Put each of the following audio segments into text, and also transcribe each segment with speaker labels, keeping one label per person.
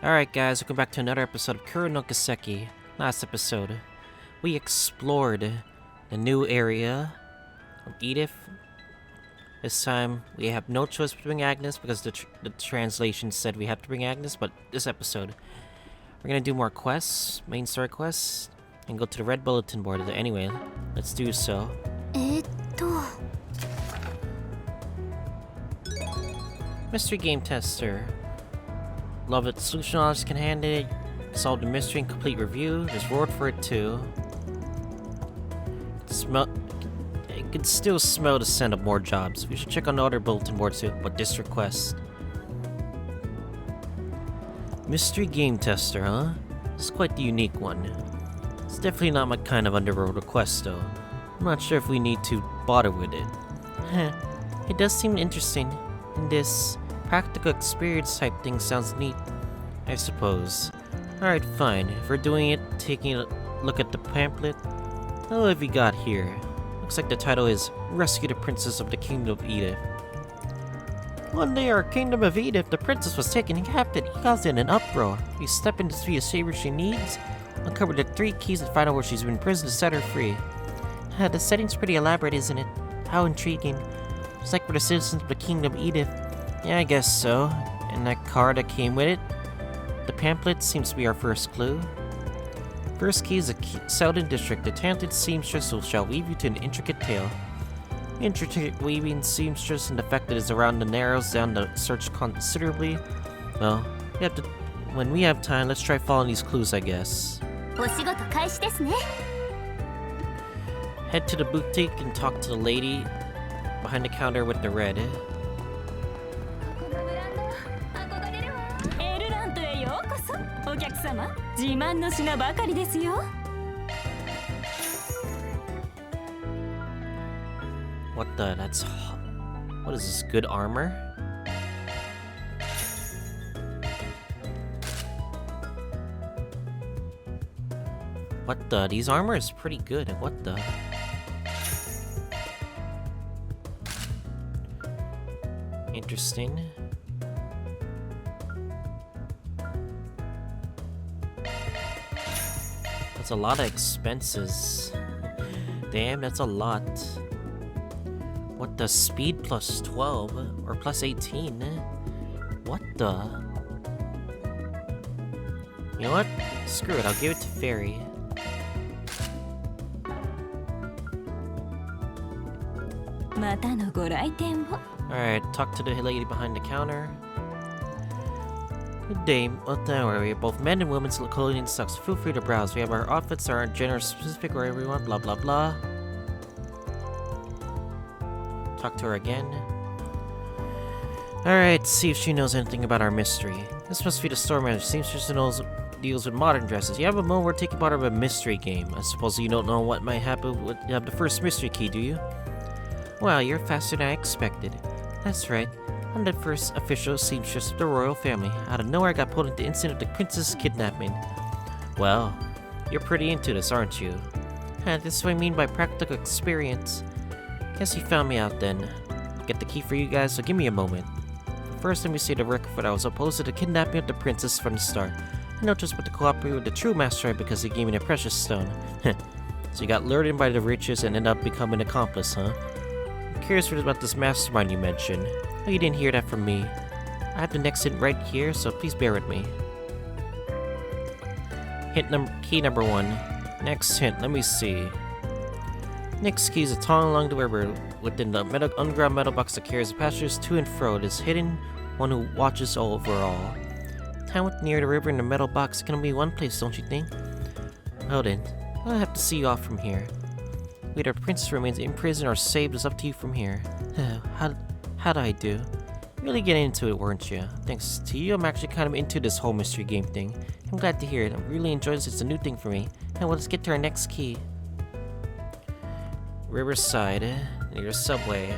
Speaker 1: Alright guys, welcome back to another episode of Kuro no Kiseki. Last episode, we explored the new area of Edith. This time, we have no choice to bring Agnes because the translation said we have to bring Agnes, but this episode, we're gonna do more quests, main story quests, and go to the red bulletin board. Anyway, let's do so. Mystery game tester. Love it. Solution knowledge can handle it. Solve the mystery and complete review. Just roared for it too. I can still smell the scent of more jobs. We should check on the other bulletin board too. But this request. Mystery game tester, huh? It's quite the unique one. It's definitely not my kind of underworld request though. I'm not sure if we need to bother with it. It does seem interesting. And this practical experience type thing sounds neat, I suppose. Alright, fine. If we're doing it, taking a look at the pamphlet. What have we got here? Looks like the title is Rescue the Princess of the Kingdom of Edith. One day our Kingdom of Edith, the princess was taken captive. He caused it an uproar. We step in to see a savior she needs, uncover the 3 keys and find out where she's been imprisoned to set her free. The setting's pretty elaborate, isn't it? How intriguing. It's like we're the citizens of the Kingdom of Edith. Yeah, I guess so. And that card that came with it? The pamphlet seems to be our first clue. First key is the Southern District. The talented seamstress shall weave you to an intricate tale. Intricate weaving seamstress and the fact that it's around the narrows down the search considerably. Well, when we have time, let's try following these clues, I guess. Head to the boutique and talk to the lady behind the counter with the red. What the? That's... What is this? Good armor? What the? These armor is pretty good. What the? Interesting. That's a lot of expenses. Damn, that's a lot. What the? Speed plus 12? Or plus 18? What the? You know what? Screw it, I'll give it to Fairy. Alright, talk to the lady behind the counter. Good day. Well, don't worry. Both men and women's clothing stocks. Feel free to browse. We have our outfits are gender specific or everyone. Blah blah blah. Talk to her again. Alright, see if she knows anything about our mystery. This must be the store manager. Seems she deals with modern dresses. You have a moment we're taking part of a mystery game. I suppose you don't know what might happen with the first mystery key, do you? Well, you're faster than I expected. That's right. I'm the first official seamstress of the royal family. Out of nowhere, I got pulled into the incident of the princess kidnapping. Well, you're pretty into this, aren't you? This is what I mean by practical experience. Guess you found me out then. Get the key for you guys, so give me a moment. First, let me say the record that I was opposed to the kidnapping of the princess from the start. I know just what to cooperate with the true master because he gave me the precious stone. So you got lured in by the riches and ended up becoming an accomplice, huh? I'm curious about this mastermind you mentioned. Oh, you didn't hear that from me. I have the next hint right here, so please bear with me. Key number 1. Next hint, let me see. Next key is a tunnel along the river within the underground metal box that carries the passengers to and fro. It is hidden, one who watches over all. Town near the river in the metal box can only be one place, don't you think? Well then, I'll have to see you off from here. Whether the princess remains in prison or saved is up to you from here. How'd I do? Really getting into it, weren't you? Thanks to you, I'm actually kind of into this whole mystery game thing. I'm glad to hear it. I'm really enjoying this. It's a new thing for me. And well, let's get to our next key. Riverside, near the subway.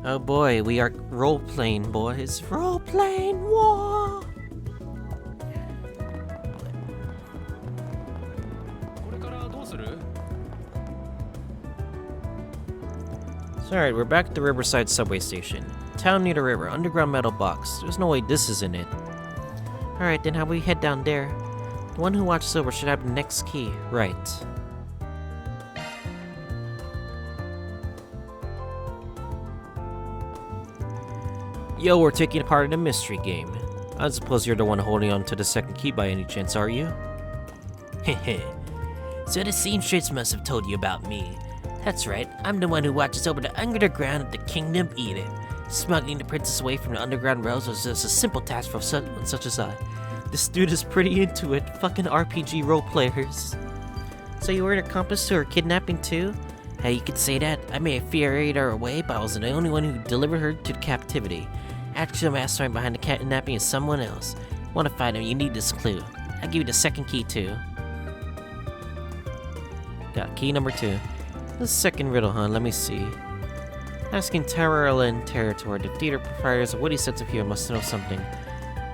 Speaker 1: Oh boy, we are role-playing, boys. Role-playing war! Alright, we're back at the Riverside subway station. Town near the river, underground metal box. There's no way this isn't it. Alright, then how about we head down there? The one who watches over should have the next key. Right. Yo, we're taking part in a mystery game. I suppose you're the one holding on to the second key by any chance, are you? Heh. So the seamstress must have told you about me. That's right, I'm the one who watches over the underground of the Kingdom of Edith. Smuggling the princess away from the underground rails was just a simple task for someone such as I. This dude is pretty into it, fucking RPG role players. So you were an accomplice to her kidnapping too? Hey, you could say that. I may have ferried her away, but I was the only one who delivered her to captivity. Actually, the mastermind behind the kidnapping is someone else. Want to find him, you need this clue. I'll give you the second key too. Got key number 2. The second riddle, huh? Let me see. Asking Tower Island territory. The theater proprietor has a witty sense of humor, must know something.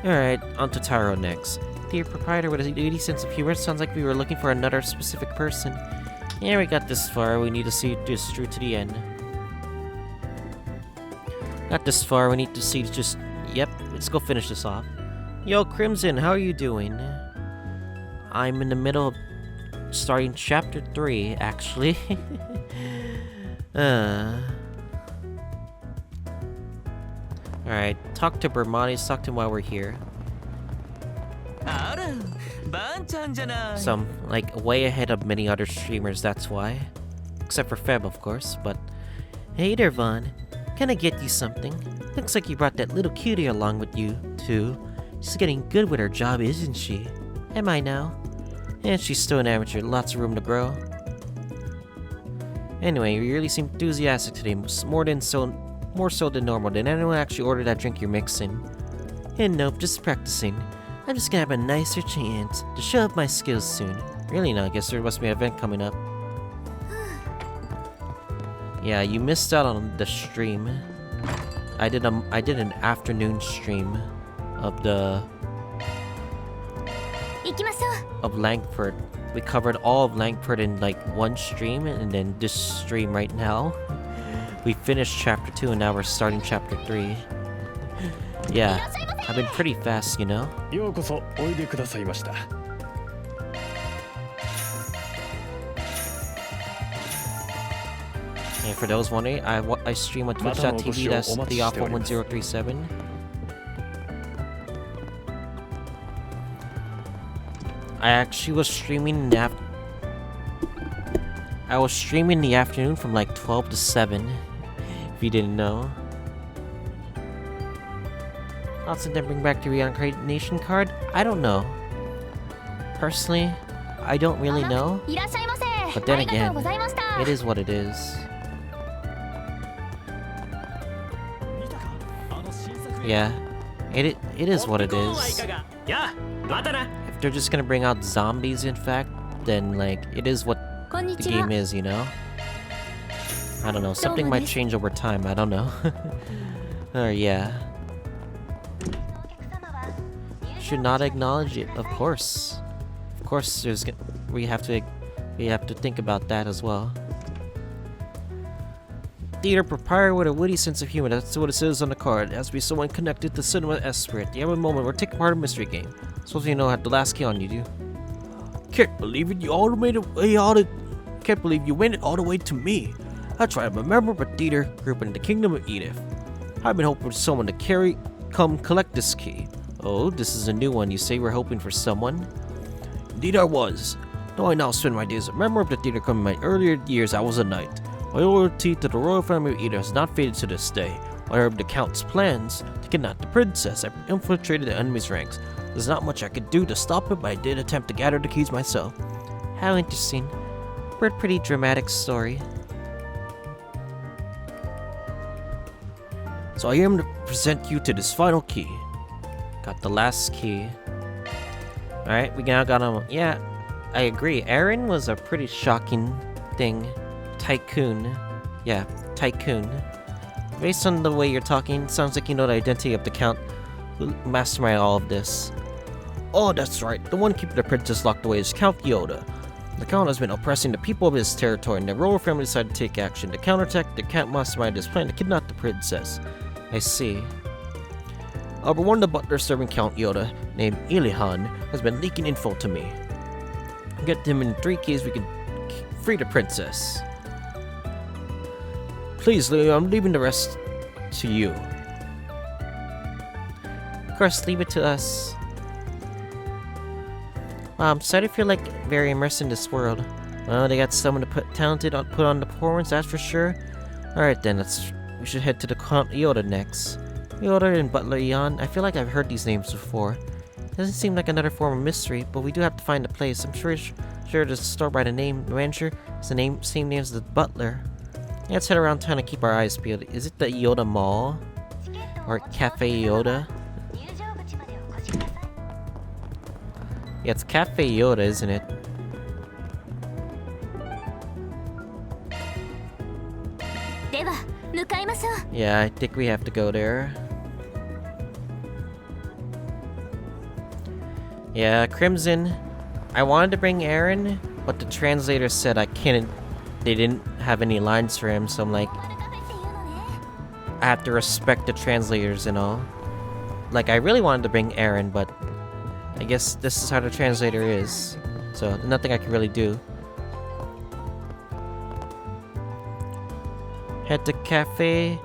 Speaker 1: Alright, on to Taro next. Theater proprietor with a witty sense of humor. Sounds like we were looking for another specific person. Yeah, we got this far. We need to see this through to the end. Got this far. We need to see just... Yep, let's go finish this off. Yo, Crimson, how are you doing? I'm in the middle of starting chapter 3, actually. Alright, talk to Bermani, talk to him while we're here. So I'm, like, way ahead of many other streamers, that's why. Except for Feb, of course, but... Hey there, Vaughn. Can I get you something? Looks like you brought that little cutie along with you, too. She's getting good with her job, isn't she? Am I now? And she's still an amateur, lots of room to grow. Anyway, you really seem enthusiastic today, more so than normal. Did anyone actually order that drink you're mixing? And nope, just practicing. I'm just gonna have a nicer chance to show up my skills soon. Really now, I guess there must be an event coming up. Yeah, you missed out on the stream. I did an afternoon stream of Langford. We covered all of Langford in like one stream, and then this stream right now. We finished chapter 2 and now we're starting chapter 3. Yeah, I've been pretty fast, you know? And for those wondering, I stream on twitch.tv, that's TheOffOne1037. I actually was streaming in the I was streaming in the afternoon from like 12 to 7, if you didn't know. Also, then bring back the reincarnation card? I don't know. Personally, I don't really know. But then again, it is what it is. Yeah, it is what it is. If they're just gonna bring out zombies, in fact, then like, it is what the game is, you know? I don't know, something might change over time, I don't know. Yeah. Should not acknowledge it, of course. Of course, we have to think about that as well. Theater proprietor with a witty sense of humor, that's what it says on the card. It has to be someone connected to cinema esprit. You have a moment, we're taking part in a mystery game. Suppose you know how the last key on you do. Can't believe it, can't believe you went all the way to me. That's right, I'm a member of a theater group in the Kingdom of Edith. I've been hoping for someone to come collect this key. Oh, this is a new one. You say we're hoping for someone? Indeed I was. Though I now spend my days a member of the theater, come in my earlier years I was a knight. My loyalty to the royal family of Edith has not faded to this day. When I heard the Count's plans to kidnap the princess, I infiltrated the enemy's ranks. There's not much I could do to stop it, but I did attempt to gather the keys myself. How interesting. A pretty dramatic story. So I am to present you to this final key. Got the last key. Alright, we now got him. Yeah, I agree. Aaron was a pretty shocking thing. Tycoon. Yeah, Tycoon. Based on the way you're talking, sounds like you know the identity of the Count who masterminded all of this. Oh, that's right. The one keeping the princess locked away is Count Yoda. The Count has been oppressing the people of his territory, and the royal family decided to take action. To counterattack, the Count masterminded his plan to kidnap the princess. I see. But one of the butlers serving Count Yoda, named Ilihan, has been leaking info to me. Get him in 3 keys, we can free the princess. Please, Leo, I'm leaving the rest to you. Of course, leave it to us. Wow, I'm starting to feel like very immersed in this world. Well, they got someone to put on the performance, that's for sure. Alright then, we should head to the Count Yoda next. Yoda and Butler Eon, I feel like I've heard these names before. Doesn't seem like another form of mystery, but we do have to find the place. I'm sure the store by the manager is the same name as the butler. Yeah, let's head around town and keep our eyes peeled. Is it the Yoda Mall? Or Cafe Yoda? Yeah, it's Cafe Yoda, isn't it? Yeah, I think we have to go there. Yeah, Crimson. I wanted to bring Aaron, but the translator said I can't. They didn't have any lines for him, so I'm like, I have to respect the translators and all. Like, I really wanted to bring Aaron, but I guess this is how the translator is. So, nothing I can really do. Head to cafe.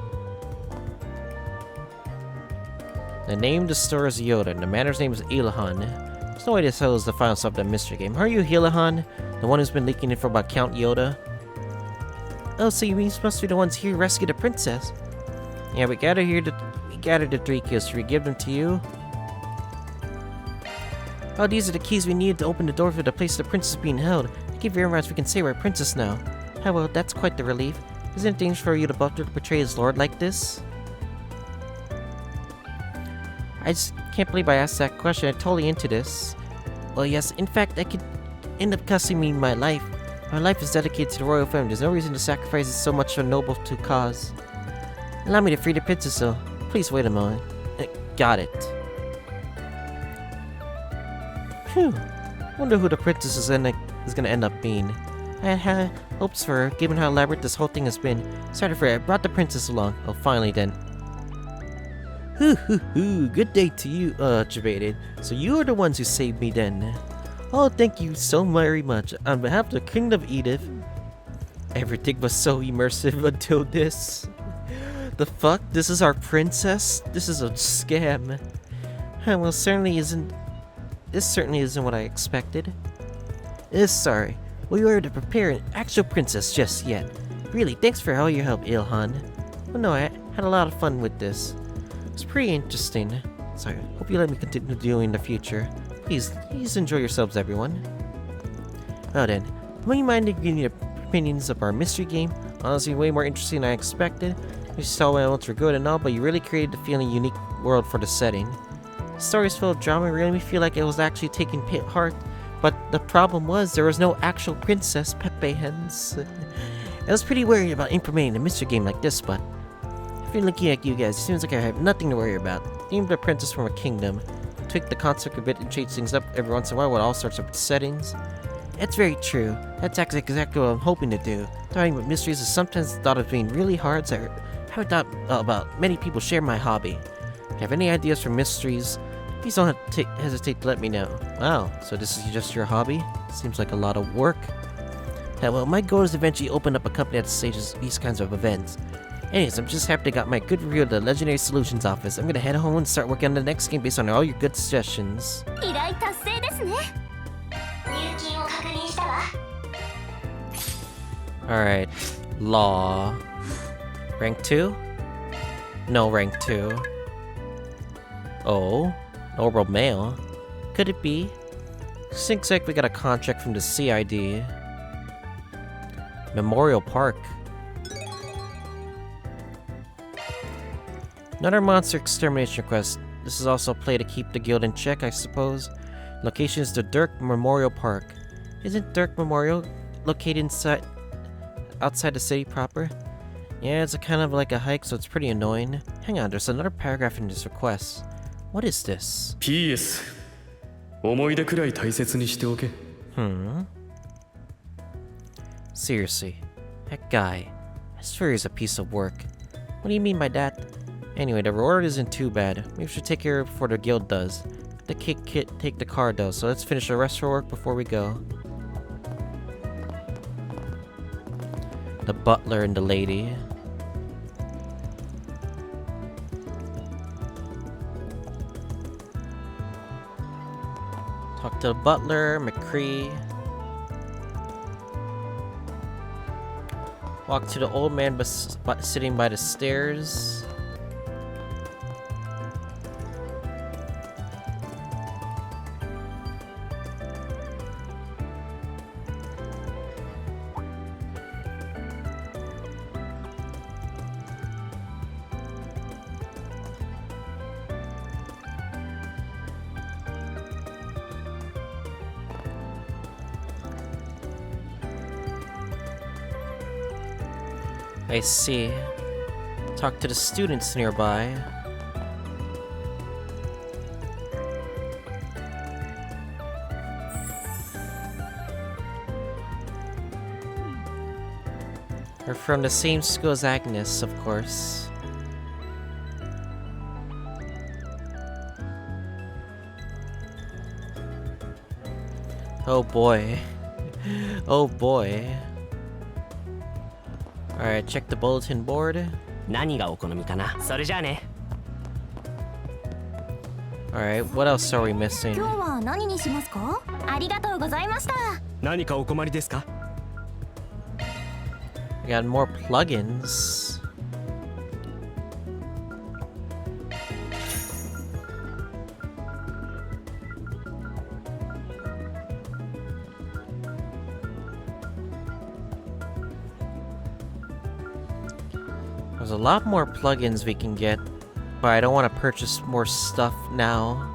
Speaker 1: The name of the store is Yoda, and the manager's name is Ilahan. There's no way this is the final stop of the mystery game. Are you Ilahan? The one who's been leaking info about Count Yoda? Oh, so you must be the ones here to rescue the princess. Yeah, we gathered the 3 keys. Should we give them to you? Oh, these are the keys we needed to open the door for the place the princess is being held. Thank you very much. We can say we're a princess now. Oh, well, that's quite the relief. Isn't it dangerous for you to butler to portray his lord like this? I just can't believe I asked that question. I'm totally into this. Well, yes, in fact, that could end up costing me my life. My life is dedicated to the royal family. There's no reason to sacrifice it so much for a noble to cause. Allow me to free the princess, though. Please wait a moment. Got it. Phew. Wonder who the princess is gonna end up being. I had hopes for her, given how elaborate this whole thing has been. Sorry for it. I brought the princess along. Oh, finally then. Good day to you, Jebaited. So you are the ones who saved me then. Oh, thank you so very much. On behalf of the Kingdom of Edith. Everything was so immersive until this. The fuck? This is our princess? This is a scam. Well, this certainly isn't what I expected. Sorry. We were to prepare an actual princess just yet. Really, thanks for all your help, Ilhan. Well, no, I had a lot of fun with this. It's pretty interesting. Sorry, hope you let me continue doing in the future. Please enjoy yourselves, everyone. Now then, will you mind giving your opinions of our mystery game? Honestly, way more interesting than I expected. You saw elements were good and all, but you really created a feeling unique world for the setting. The story is full of drama and really made me feel like it was actually taking heart. But the problem was, there was no actual princess, Pepe hence. I was pretty worried about implementing a mystery game like this, but after looking at you guys, it seems like I have nothing to worry about. Named a princess from a kingdom. Tweak the concept a bit and change things up every once in a while with all sorts of settings. That's very true. That's exactly what I'm hoping to do. Talking about mysteries is sometimes thought of being really hard, so I haven't thought about many people share my hobby. If you have any ideas for mysteries, please don't hesitate to let me know. Wow, so this is just your hobby? Seems like a lot of work. Yeah, well, my goal is to eventually open up a company that stages these kinds of events. Anyways, I'm just happy I got my good review of the Legendary Solutions office. I'm gonna head home and start working on the next game based on all your good suggestions. Alright, Law. Rank 2? No, rank 2. Oh, Noble Male. Could it be? Seems like we got a contract from the CID. Memorial Park. Another monster extermination request. This is also a play to keep the guild in check, I suppose. Location is the Dirk Memorial Park. Isn't Dirk Memorial located outside the city proper? Yeah, it's a kind of like a hike, so it's pretty annoying. Hang on, there's another paragraph in this request. What is this?
Speaker 2: PS 思い出くらい大切にしておけ
Speaker 1: Seriously, that guy. I swear he's a piece of work. What do you mean by that? Anyway, the reward isn't too bad. Maybe we should take care of it before the guild does. The kit take the car though, so let's finish the rest of our work before we go. The butler and the lady. Talk to the butler, McCree. Walk to the old man sitting by the stairs. I see. Talk to the students nearby. We're from the same school as Agnes, of course. Oh boy. Oh boy. Alright, check the bulletin board.
Speaker 3: 何がお好みかな。それじゃあね。
Speaker 1: Alright, what else are we missing?
Speaker 4: 今日は何にしますか？ありがとうございました。
Speaker 3: 何かお困りですか？
Speaker 1: We got more plugins. There's a lot more plugins we can get, but I don't want to purchase more stuff now.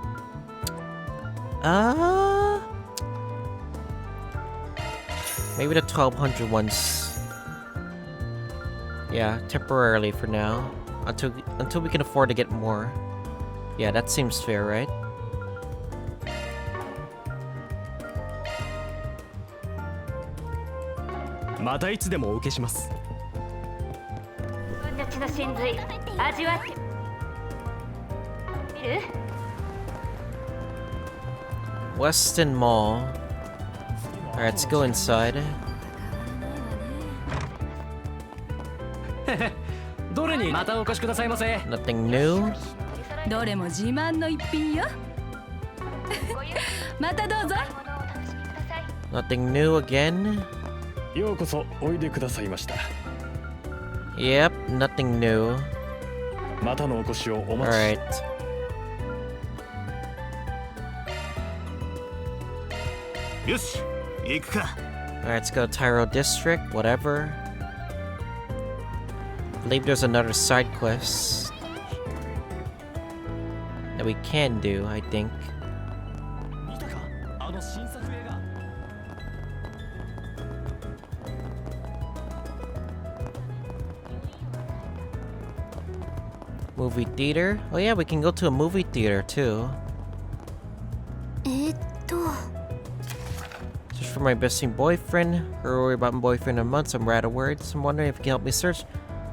Speaker 1: Maybe the 1200 ones. Yeah, temporarily for now. Until we can afford to get more. Yeah, that seems fair, right? Weston Mall. Alright, let's go inside. Nothing new.
Speaker 5: どれも自慢の一品よ。またどうぞ。
Speaker 1: Nothing new again.
Speaker 2: ようこそおいでくださいました。
Speaker 1: Yep, nothing new.
Speaker 2: またのお越しをお待ち。
Speaker 1: Alright. Alright, let's go Tyro District, whatever. I believe there's another side quest that we can do, I think. Movie theater? Oh yeah, we can go to a movie theater too. Search for my missing boyfriend. Heard worry about my boyfriend in months. I'm rather worried, so I'm wondering if you can help me search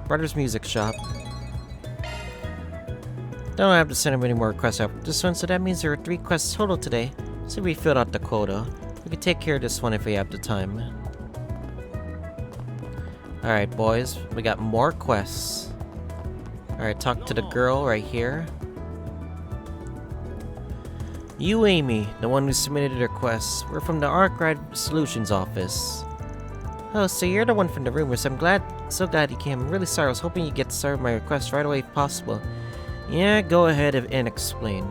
Speaker 1: Brother's Music Shop. Don't have to send him any more requests after this one, so that means there are 3 quests total today. So we filled out the quota. We can take care of this one if we have the time. Alright, boys, we got more quests. Alright, talk to the girl right here. You, Amy, the one who submitted the request. We're from the Archive Solutions office. Oh, so you're the one from the rumors. I'm so glad you came. I'm really sorry. I was hoping you'd get started my request right away if possible. Yeah, go ahead and explain.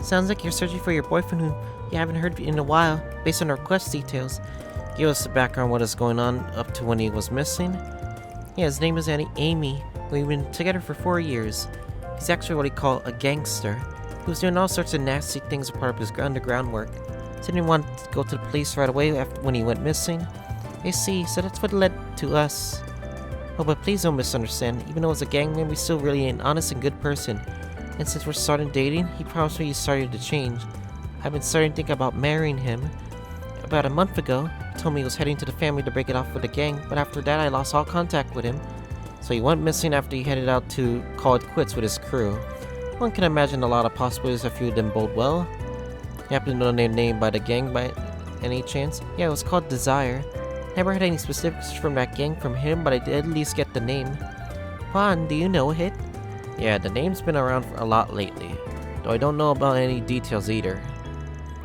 Speaker 1: Sounds like you're searching for your boyfriend who you haven't heard in a while. Based on the request details, give us the background on what is going on up to when he was missing. Yeah, his name is Amy. We've been together for 4 years. He's actually what he call a gangster. He was doing all sorts of nasty things as part of his underground work. So he didn't want to go to the police right away when he went missing. I see, so that's what led to us. Oh, but please don't misunderstand. Even though he's a gangman, he's still really an honest and good person. And since we're starting dating, he promised me he started to change. I've been starting to think about marrying him. About a month ago, he told me he was heading to the family to break it off with the gang, but after that I lost all contact with him. So he went missing after he headed out to call it quits with his crew. One can imagine a lot of possibilities. A few of them bode well. You happen to know their name by the gang by any chance? Yeah, it was called Desire. Never had any specifics from that gang from him, but I did at least get the name. Vaughn, do you know it? Yeah, the name's been around for a lot lately, though I don't know about any details either.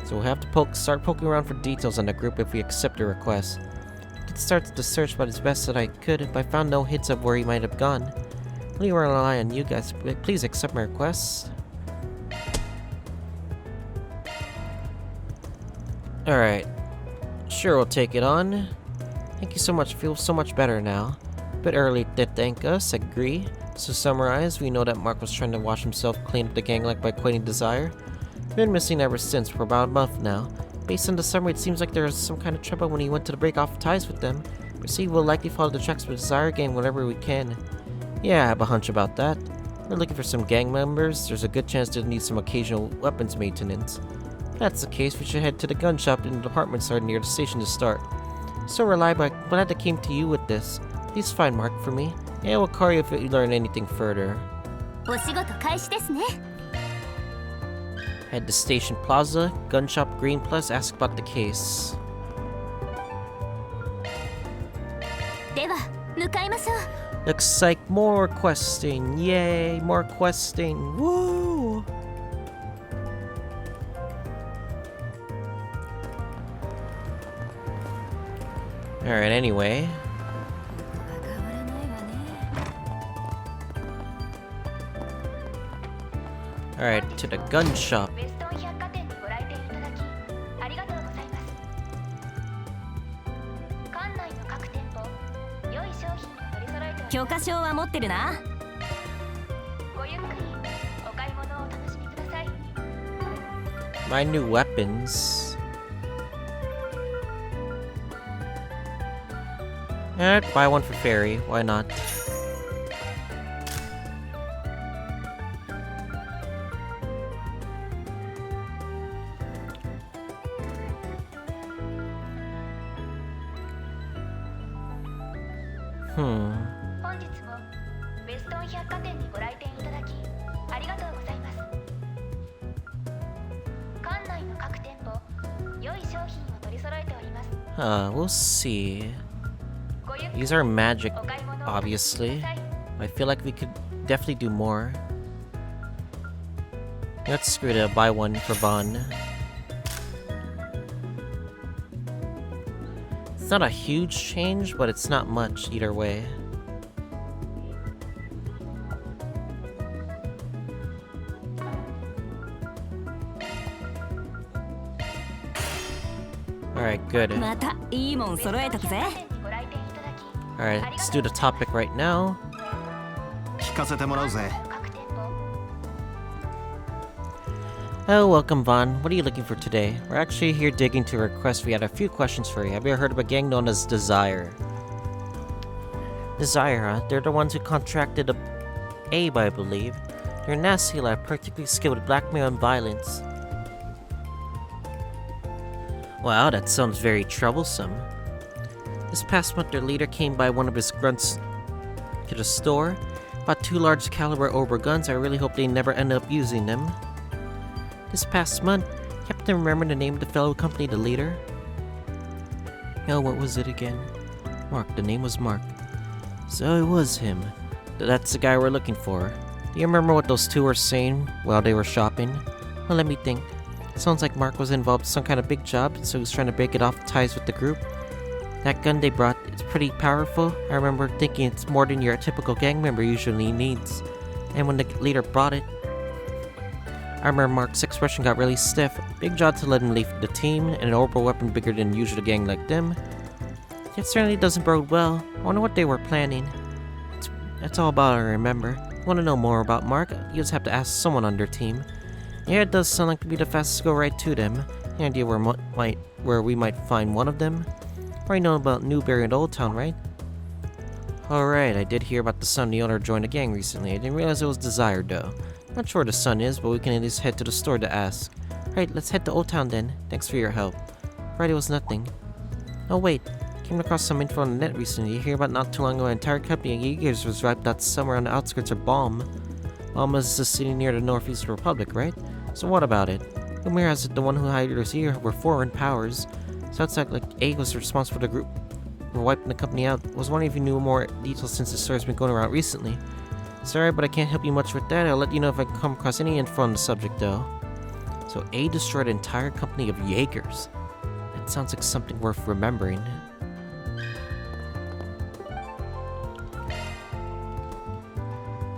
Speaker 1: So we'll have to start poking around for details on the group if we accept the request. I did start the search about as best that I could, but I found no hints of where he might have gone. Really rely on you guys. Please accept my request. Alright. Sure, we'll take it on. Thank you so much. Feel so much better now. A bit early to thank us, agree. So to summarize, we know that Mark was trying to wash himself clean up the gang like by quitting Desire. He's been missing ever since for about a month now. Based on the summary, it seems like there was some kind of trouble when he went to break off ties with them. We will likely follow the tracks of the Desire gang whenever we can. Yeah, I have a hunch about that. We're looking for some gang members. There's a good chance they'll need some occasional weapons maintenance. If that's the case, we should head to the gun shop in the department store near the station to start. So reliable, I'm glad I came to you with this. Please find Mark for me. Yeah, we'll call you if you learn anything further.
Speaker 4: お仕事開始ですね。
Speaker 1: Head to Station Plaza, Gun Shop Green Plus, ask about the case.
Speaker 4: では向かいましょう。
Speaker 1: Looks like more questing. Yay, more questing. Woo! Alright, anyway. Alright, to the gun shop.
Speaker 4: ウェストン百貨店にご来店いただきありがとうございます。館内の各店舗、良い商品を取り揃えております。許可証は持ってるな。ごゆっくりお買い物をお楽しみください。
Speaker 1: My new weapons. Buy one for Fairy. Why not? Hmm.
Speaker 4: 本日もウェストン百貨店にご来店いただきありがとうございます。館内の各店舗、良い商品を取り揃えております。
Speaker 1: We'll see.
Speaker 4: ごゆっくり
Speaker 1: These are magic,
Speaker 4: お買い物をお楽しみ
Speaker 1: obviously.
Speaker 4: ください。
Speaker 1: I feel like we could definitely do more. Let's screw it up. Buy one for Vaughn. It's not a huge change, but it's not much either way. Alright, good.
Speaker 5: またいいもん揃えたぜ。
Speaker 4: ご来店いただき
Speaker 1: Alright, let's do the topic right now.
Speaker 6: 聞かせてもらうぜ。
Speaker 4: 各店舗
Speaker 1: Oh, welcome, Vaughn. What are you looking for today? We're actually here digging to a request. We had a few questions for you. Have you ever heard of a gang known as Desire? Desire, huh? They're the ones who contracted Abe, I believe. They're a nasty lad, particularly skilled with blackmail and violence. Wow, that sounds very troublesome. This past month, their leader came by one of his grunts to the store. Bought 2 large caliber Ober guns. I really hope they never end up using them. This past month, you happen to remember the name of the fellow who accompanied the leader? Oh, what was it again? Mark, the name was Mark. So it was him. That's the guy we're looking for. Do you remember what those two were saying while they were shopping? Well, let me think. Sounds like Mark was involved in some kind of big job, so he was trying to break it off ties with the group. That gun they brought, it's pretty powerful. I remember thinking it's more than your typical gang member usually needs. And when the leader brought it, I remember Mark's expression got really stiff. Big job to let him leave the team, and an orbital weapon bigger than usual gang like them. It certainly doesn't bode well. I wonder what they were planning. That's all about I remember. You want to know more about Mark? You just have to ask someone on their team. Yeah, it does sound like to be the fastest to go right to them. Any idea where we might find one of them? Already know about Newberry and Old Town, right? Alright, I did hear about the son of the owner joined a gang recently. I didn't realize it was Desired though. Not sure where the son is, but we can at least head to the store to ask. Alright, let's head to Old Town then. Thanks for your help. Right, it was nothing. Oh wait, Came across some info on the net recently. You hear about not too long ago, an entire company of Jaegers was wiped out somewhere on the outskirts of Balm. Balm is a city near the Northeast Republic, right? So what about it? Rumor has it the one who hired us here were foreign powers. Sounds like A was responsible for the group for wiping the company out. Was wondering if you knew more details since the story's been going around recently. Sorry, but I can't help you much with that. I'll let you know if I come across any info on the subject, though. So A destroyed an entire company of Jaegers. That sounds like something worth remembering.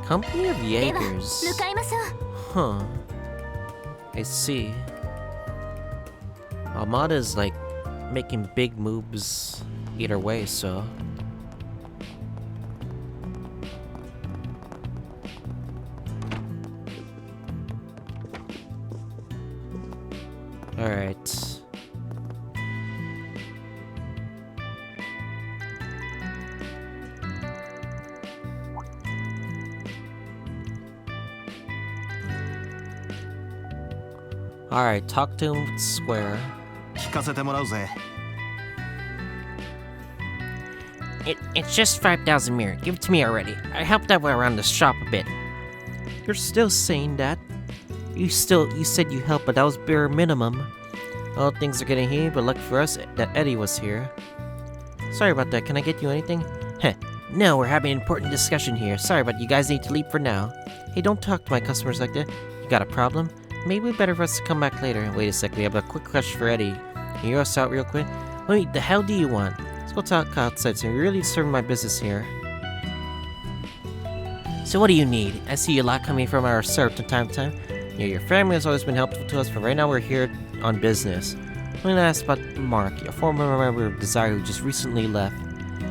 Speaker 1: Company of Jaegers. Huh. I see. Armada is like making big moves either way, so. Alright. Alright, talk to him square.
Speaker 6: 聞かせてもらうぜ。
Speaker 1: It's just 5,000 mirror. Give it to me already. I helped out around the shop a bit. You're still saying that? You said you helped, but that was bare minimum. Well, things are getting heated, but lucky for us that Eddie was here. Sorry about that. Can I get you anything? Heh. No, we're having an important discussion here. Sorry, but you guys need to leave for now. Hey, don't talk to my customers like that. You got a problem? Maybe better for us to come back later. Wait a sec, we have a quick question for Eddie. Can you hear us out real quick? Wait, the hell do you want? Let's go talk outside, so you're really disturbing my business here. So what do you need? I see a lot coming from our serve from time to time. Yeah, your family has always been helpful to us, but right now we're here on business. I'm gonna ask about Mark, a former member of Desire who just recently left.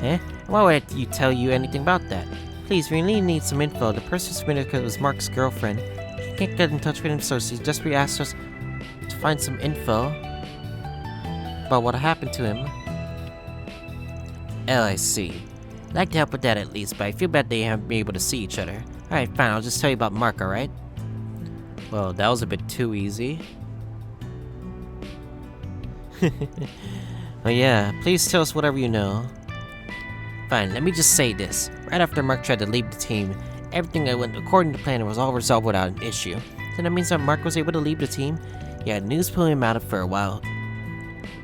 Speaker 1: Eh? Why would you tell you anything about that? Please, we really need some info. The person who submitted it was Mark's girlfriend. She can't get in touch with him, so she just asked us to find some info about what happened to him. Oh, I see. I'd like to help with that at least, but I feel bad they haven't been able to see each other. Alright, fine, I'll just tell you about Mark, alright? Well, that was a bit too easy. Oh yeah, please tell us whatever you know. Fine, let me just say this. Right after Mark tried to leave the team, everything that went according to plan was all resolved without an issue. So that means that Mark was able to leave the team? Yeah, news pulling him out of for a while.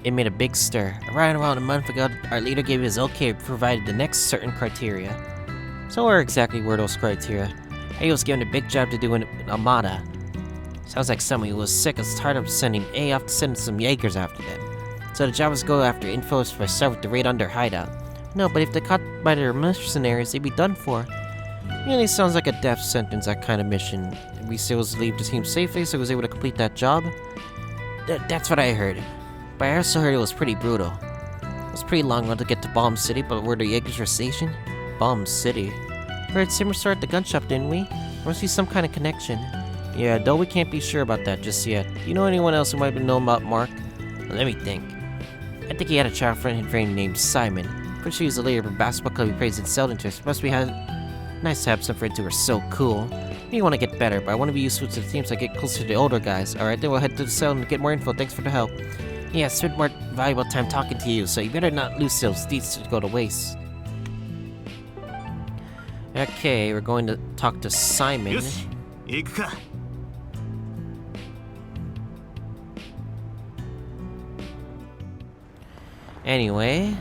Speaker 1: It made a big stir. Around a month ago, our leader gave his okay provided the next certain criteria. So where exactly were those criteria? He was given a big job to do in Armada. Sounds like someone who was sick and tired of sending A off to send some Jaegers after them. So the job was go after info for Seraph to raid on their hideout. No, but if they're caught by their mercenaries, they'd be done for. Really sounds like a death sentence, that kind of mission. We still was to leave the team safely, so he was able to complete that job. That's what I heard. But I also heard it was pretty brutal. It was pretty long run to get to Bomb City, but where the Jaegers were stationed? Bomb City. We heard Simmer started the gun shop, didn't we? There must be some kind of connection. Yeah, though we can't be sure about that just yet. Do you know anyone else who might have known about Mark? Let me think. I think he had a child friend named Simon. Pretty sure he's the leader of a basketball club he plays in Seldenton. Must be nice to have some friends who are so cool. Maybe want to get better, but I want to be useful to the team so I get closer to the older guys. Alright, then we'll head to the cell and get more info. Thanks for the help. Yeah, spent more valuable time talking to you, so you better not lose those deeds to go to waste. Okay, we're going to talk to Simon.
Speaker 6: よし、行くか。
Speaker 1: Anyway,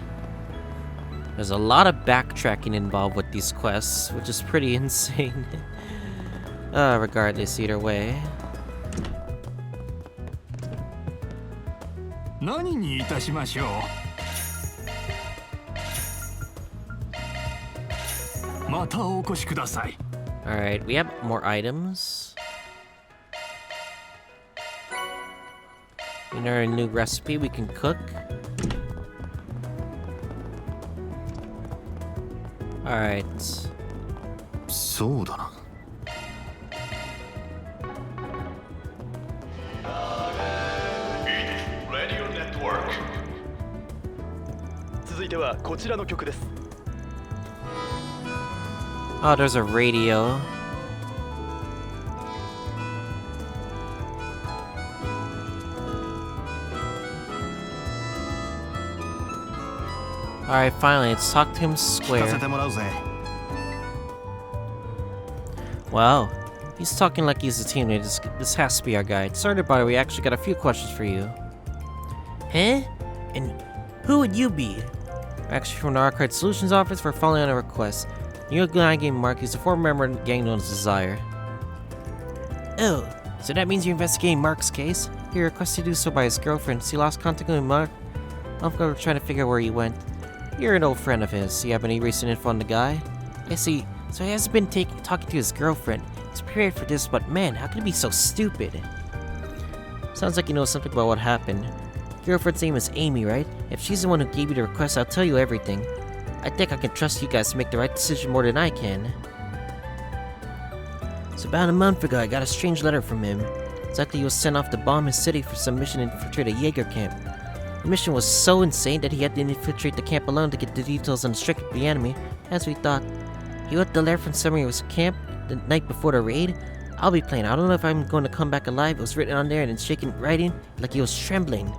Speaker 1: there's a lot of backtracking involved with these quests, which is pretty insane. Regardless, either way.
Speaker 7: 何にいたしましょう。またお越しください。
Speaker 1: Alright, we have more items. In our new recipe, we can cook. Alright.
Speaker 6: そうだな。
Speaker 8: 続いてはこちらの曲です。
Speaker 1: Oh, there's a radio. Alright, finally, let's talk to him
Speaker 6: 聞かせ
Speaker 1: square.
Speaker 6: てもらうぜ。
Speaker 1: Wow, he's talking like he's a teammate. This has to be our guy. Sorry about it, we actually got a few questions for you. Huh? And who would you be? We're actually from the Arcade Solutions office. We're following on a request. New guy named Mark is a former member of the gang known as Desire. Oh, so that means you're investigating Mark's case? He requested to do so by his girlfriend. So he lost contact with Mark? I'm trying to figure out where he went. You're an old friend of his. Do you have any recent info on the guy? I see. So he hasn't been talking to his girlfriend. He's prepared for this, but man, how can he be so stupid? Sounds like you know something about what happened. Your girlfriend's name is Amy, right? If she's the one who gave you the request, I'll tell you everything. I think I can trust you guys to make the right decision more than I can. So about a month ago, I got a strange letter from him. It's likely he was sent off to bomb his city for some mission to infiltrate a Jaeger camp. The mission was so insane that he had to infiltrate the camp alone to get the details on the strict of the enemy, as we thought. He wrote the letter from somewhere he was camp the night before the raid. I'll be playing. I don't know if I'm going to come back alive. It was written on there and in shaking writing like he was trembling.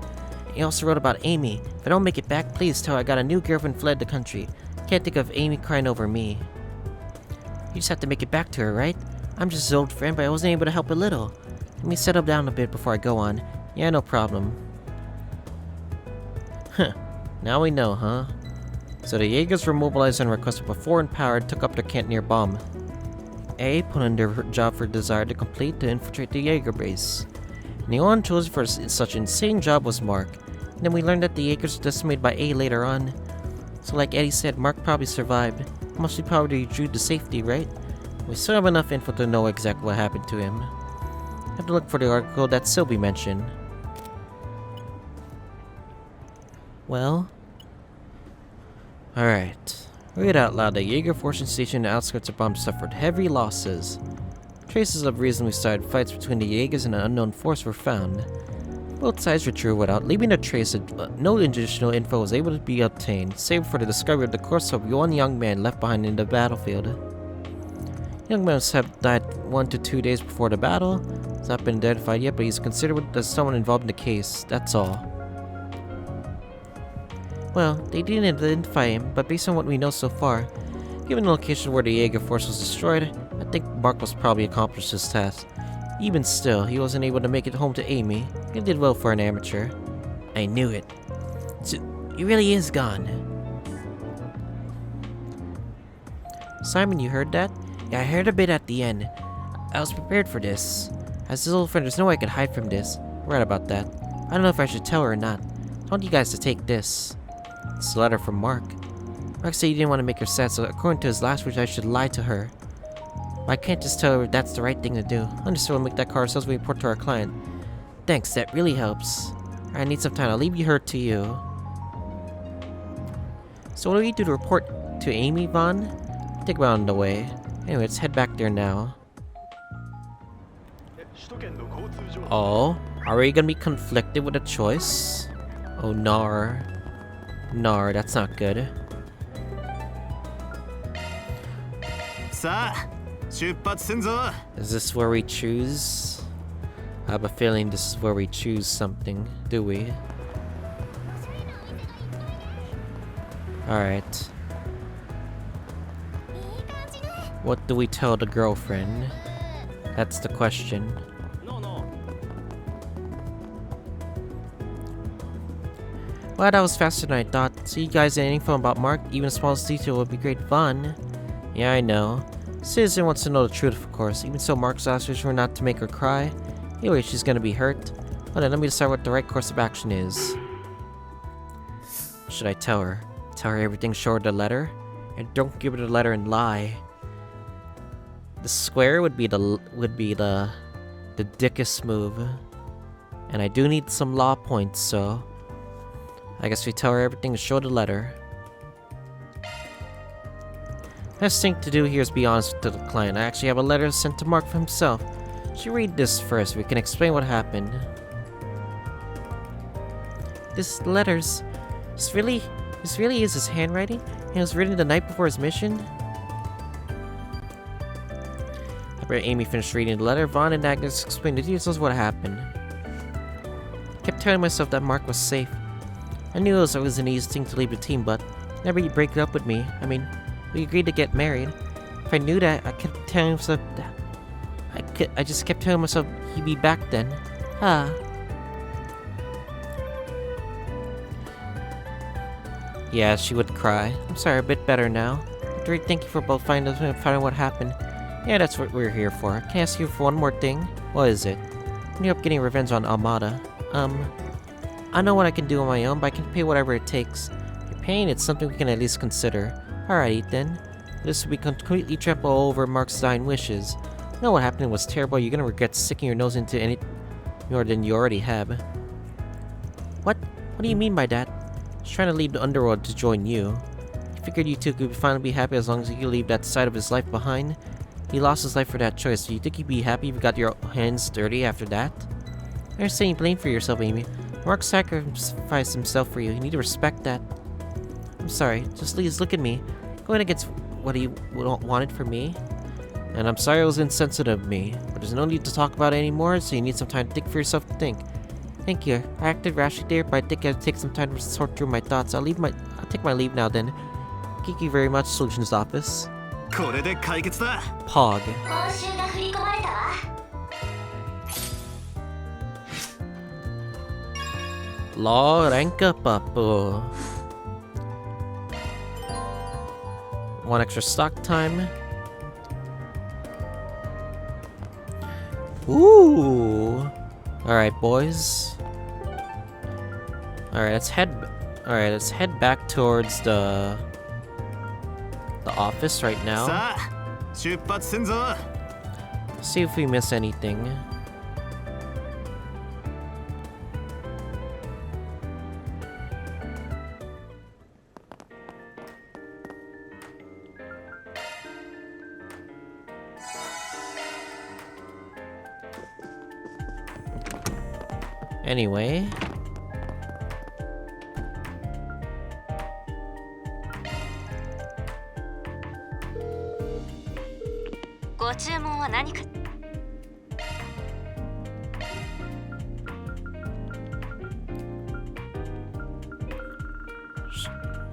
Speaker 1: He also wrote about Amy. If I don't make it back, please tell her I got a new girlfriend fled the country. Can't think of Amy crying over me. You just have to make it back to her, right? I'm just his old friend, but I wasn't able to help a little. Let me settle down a bit before I go on. Yeah, no problem. Huh. Now we know, huh? So the Jaegers were mobilized on request of a foreign power and took up their camp near Bomb. A put in their job for Desire to complete to infiltrate the Jaeger base. And the one chosen for such an insane job was Mark. And then we learned that the Jaegers were decimated by A later on. So like Eddie said, Mark probably survived. Mostly probably due to safety, right? We still have enough info to know exactly what happened to him. Have to look for the article that Sylvie mentioned. Well... Alright. Read out loud. The Jaeger forcing station in the outskirts of Bomb suffered heavy losses. Traces of recently started fights between the Jaegers and an unknown force were found. Both sides withdrew without leaving a trace, and no additional info was able to be obtained, save for the discovery of the corpse of one young man left behind in the battlefield. The young man must have died 1 to 2 days before the battle. He's not been identified yet, but he's considered as someone involved in the case, that's all. Well, they didn't identify him, but based on what we know so far, given the location where the Jaeger force was destroyed, I think Mark was probably accomplished his task. Even still, he wasn't able to make it home to Amy. He did well for an amateur. I knew it. So, he really is gone. Simon, you heard that? Yeah, I heard a bit at the end. I was prepared for this. As his old friend, there's no way I could hide from this. Right about that. I don't know if I should tell her or not. I want you guys to take this. It's a letter from Mark. Mark said he didn't want to make her sad, so according to his last words, I should lie to her. But I can't just tell her that's the right thing to do. Understood, we'll make that call ourselves when we report to our client. Thanks, that really helps. I need some time. I'll leave her to you. So what do we do to report to Amy, Vaughn? Think about it on the way. Anyway, let's head back there now. Oh, are we gonna be conflicted with a choice? Oh, nar. Nar, that's not good.
Speaker 6: さあ、出発すんぞ。
Speaker 1: Is this where we choose? I have a feeling this is where we choose something, do we? Alright. What do we tell the girlfriend? That's the question. Well, that was faster than I thought. See you guys any info about Mark? Even the smallest detail would be great fun. Yeah, I know. Citizen wants to know the truth, of course. Even so, Mark's last wish were not to make her cry. Anyway, she's gonna be hurt. Hold on, let me decide what the right course of action is. Should I tell her? Tell her everything, show her the letter? And don't give her the letter and lie. The square would be the dickest move. And I do need some law points, so I guess we tell her everything to show the letter. Best thing to do here is be honest to the client. I actually have a letter sent to Mark for himself. Should read this first. We can explain what happened. This letters. This really is his handwriting, and it was written the night before his mission. After Amy finished reading the letter, Vaughn and Agnes explained the details of what happened. I kept telling myself that Mark was safe. I knew it was always an easy thing to leave the team, but Whenever you break up with me, I mean, we agreed to get married. If I knew that, I kept telling myself that. I just kept telling myself he'd be back then. Ah. Yeah, she would cry. I'm sorry, a bit better now. I'd really thank you for both finding what happened. Yeah, that's what we're here for. Can I ask you for one more thing? What is it? I ended up getting revenge on Amada. I know what I can do on my own, but I can pay whatever it takes. If you're paying, it's something we can at least consider. Alright, then. This will be completely trampled over Mark's dying wishes. You know what happened was terrible. You're gonna regret sticking your nose into any more than you already have. What? What do you mean by that? I was trying to leave the underworld to join you. He figured you two could finally be happy as long as you could leave that side of his life behind. He lost his life for that choice. Do you think you'd be happy if you got your hands dirty after that? You're saying blame for yourself, Amy. Mark sacrificed himself for you. You need to respect that. I'm sorry. Just please look at me. Going against what he wanted for me. And I'm sorry it was insensitive of me. But there's no need to talk about it anymore, so you need some time to think for yourself to think. Thank you. I acted rashly there, but I think I'll take some time to sort through my thoughts. I'll take my leave now then. Thank you very much, Solutions Office.
Speaker 6: これで解決だ。
Speaker 1: Pog.
Speaker 4: 報酬が振り込まれたわ。
Speaker 1: Law rank up. One extra stock time. Ooh. Alright, boys. Alright, let's head back towards the office right now.
Speaker 6: さあ、出発すんぞ。
Speaker 1: See if we miss anything. Anyway.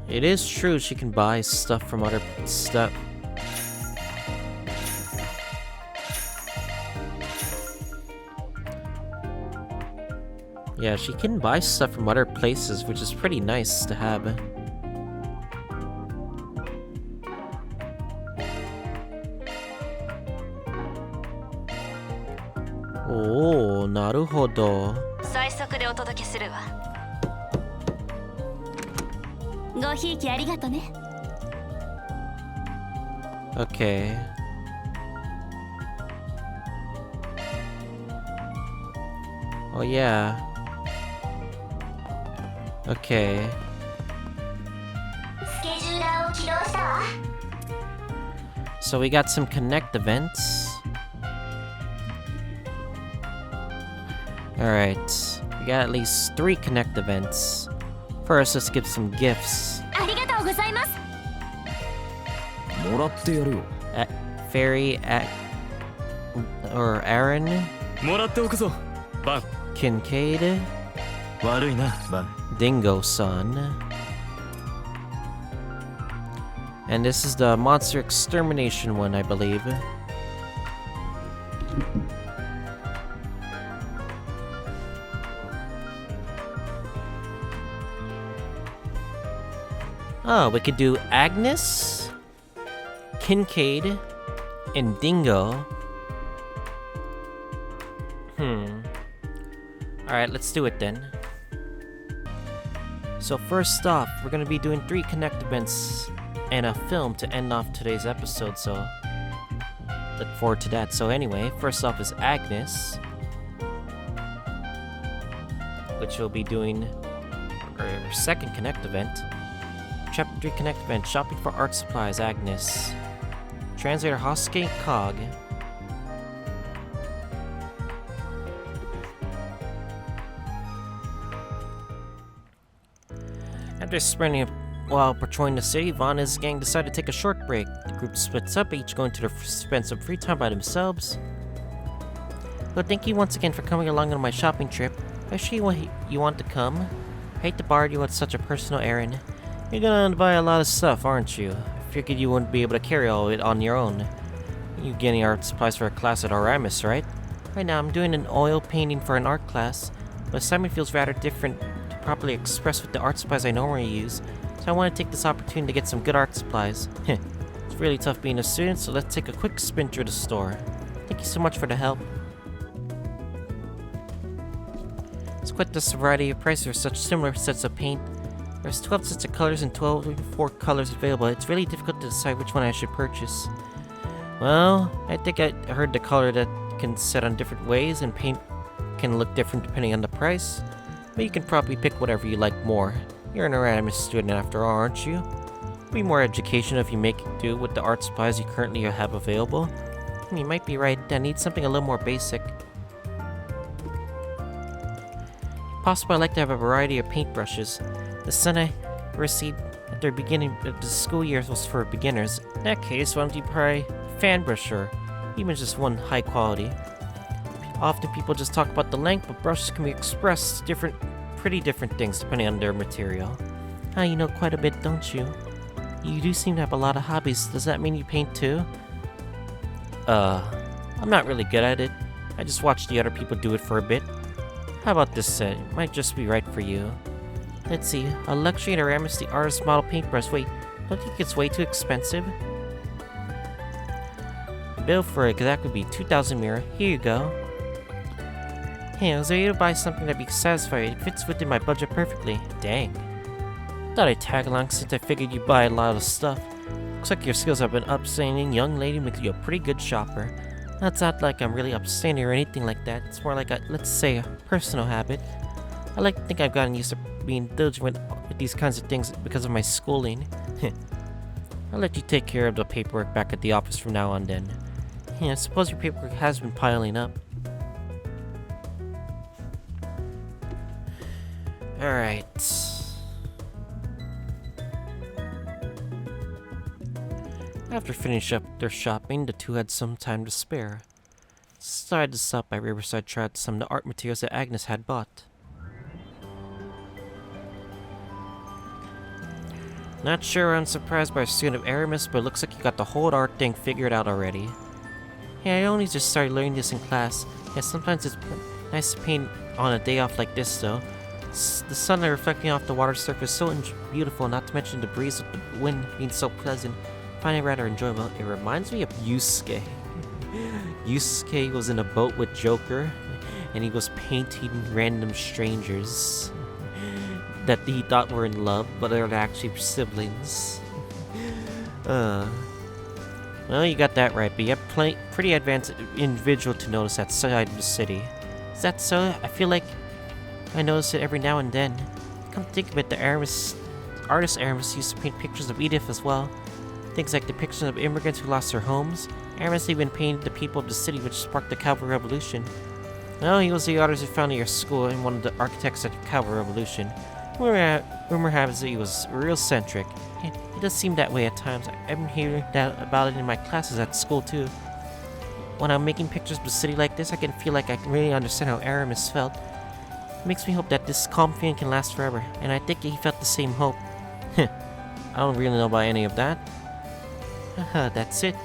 Speaker 1: It is true she can buy stuff from other stuff. Yeah, she can buy stuff from other places, which is pretty nice to have. Oh, naruhodo.
Speaker 4: 最速でお届けするわ。ごひいきありがとね。
Speaker 1: Okay. Oh yeah. Okay.
Speaker 4: スケジューラーを起動したわ。
Speaker 1: So we got some Connect events. Alright. We got at least 3 Connect events. First, let's give some gifts.
Speaker 4: ありがとうございます。
Speaker 2: もらってやるよ。
Speaker 1: Fairy or Aaron
Speaker 2: もらっておくぞ、バン。
Speaker 1: Kincaid
Speaker 6: 悪いな、バン。
Speaker 1: Dingo son. And this is the monster extermination one, I believe. Oh, we could do Agnes, Kincaid, and Dingo. Alright, let's do it then. So first off, we're gonna be doing 3 Connect events and a film to end off today's episode, so look forward to that. So anyway, first off is Agnes, which will be doing our second Connect event. Chapter 3 Connect event, shopping for art supplies, Agnes. Translator Hosuke Cog. After spending a while patrolling the city, Vaughn and his gang decide to take a short break. The group splits up, each going to spend some free time by themselves. Well, thank you once again for coming along on my shopping trip. I sure you want to come. I hate to bother you with such a personal errand. You're gonna buy a lot of stuff, aren't you? I figured you wouldn't be able to carry all of it on your own. You're getting art supplies for a class at Aramis, right? Right now, I'm doing an oil painting for an art class, but assignment feels rather different to properly express with the art supplies I normally use, so I want to take this opportunity to get some good art supplies. It's really tough being a student, so let's take a quick spin through the store. Thank you so much for the help. It's quite the variety of prices for such similar sets of paint. There's 12 sets of colors and 24 colors available. It's really difficult to decide which one I should purchase. Well, I think I heard the color that can set on different ways and paint can look different depending on the price. But you can probably pick whatever you like more. You're an Erasmus student after all, aren't you? It'll be more education if you make do with the art supplies you currently have available. You might be right, I need something a little more basic. If possible, I'd like to have a variety of paintbrushes. The set I received at the beginning of the school year was for beginners. In that case, why don't you try fan brush or even just one high quality? Often people just talk about the length, but brushes can be expressed pretty different things depending on their material. You know quite a bit, don't you? You do seem to have a lot of hobbies. Does that mean you paint too? I'm not really good at it. I just watch the other people do it for a bit. How about this set? It might just be right for you. Let's see, a luxury Aramis the artist model paintbrush. Wait, don't you think it's way too expensive? The bill for it would be 2,000 mira. Here you go. Hey, I was able to buy something that'd be satisfying. It fits within my budget perfectly. Dang. Thought I'd tag along since I figured you'd buy a lot of stuff. Looks like your skills have been upstanding. Young lady makes you a pretty good shopper. That's not like I'm really upstanding or anything like that. It's more like a, let's say, a personal habit. I like to think I've gotten used to being diligent with these kinds of things because of my schooling. I'll let you take care of the paperwork back at the office from now on then. I suppose your paperwork has been piling up. Alright. After finishing up their shopping, the two had some time to spare. Decided to stop by Riverside to try out some of the art materials that Agnes had bought. Not sure I'm surprised by a student of Aramis, but it looks like you got the whole art thing figured out already. Yeah, I only just started learning this in class. Yeah, sometimes it's nice to paint on a day off like this though. The sunlight reflecting off the water surface is so beautiful, not to mention the breeze with the wind being so pleasant. I find it rather enjoyable. It reminds me of Yusuke. Yusuke was in a boat with Joker, and he was painting random strangers that he thought were in love, but they're actually siblings. Well, you got that right, but you have pretty advanced individual to notice that side of the city. Is that so? I feel like I notice it every now and then. Come to think of it, the artist Aramis used to paint pictures of Edith as well. Things like depictions of immigrants who lost their homes. Aramis even painted the people of the city, which sparked the Cavalry Revolution. Well, he was the artist who founded your school and one of the architects at the Cavalry Revolution. Rumor has it he was real centric. It does seem that way at times. I've been hearing that about it in my classes at school too. When I'm making pictures of the city like this, I can feel like I can really understand how Aramis felt. It makes me hope that this calm feeling can last forever, and I think he felt the same hope. I don't really know about any of that. That's it.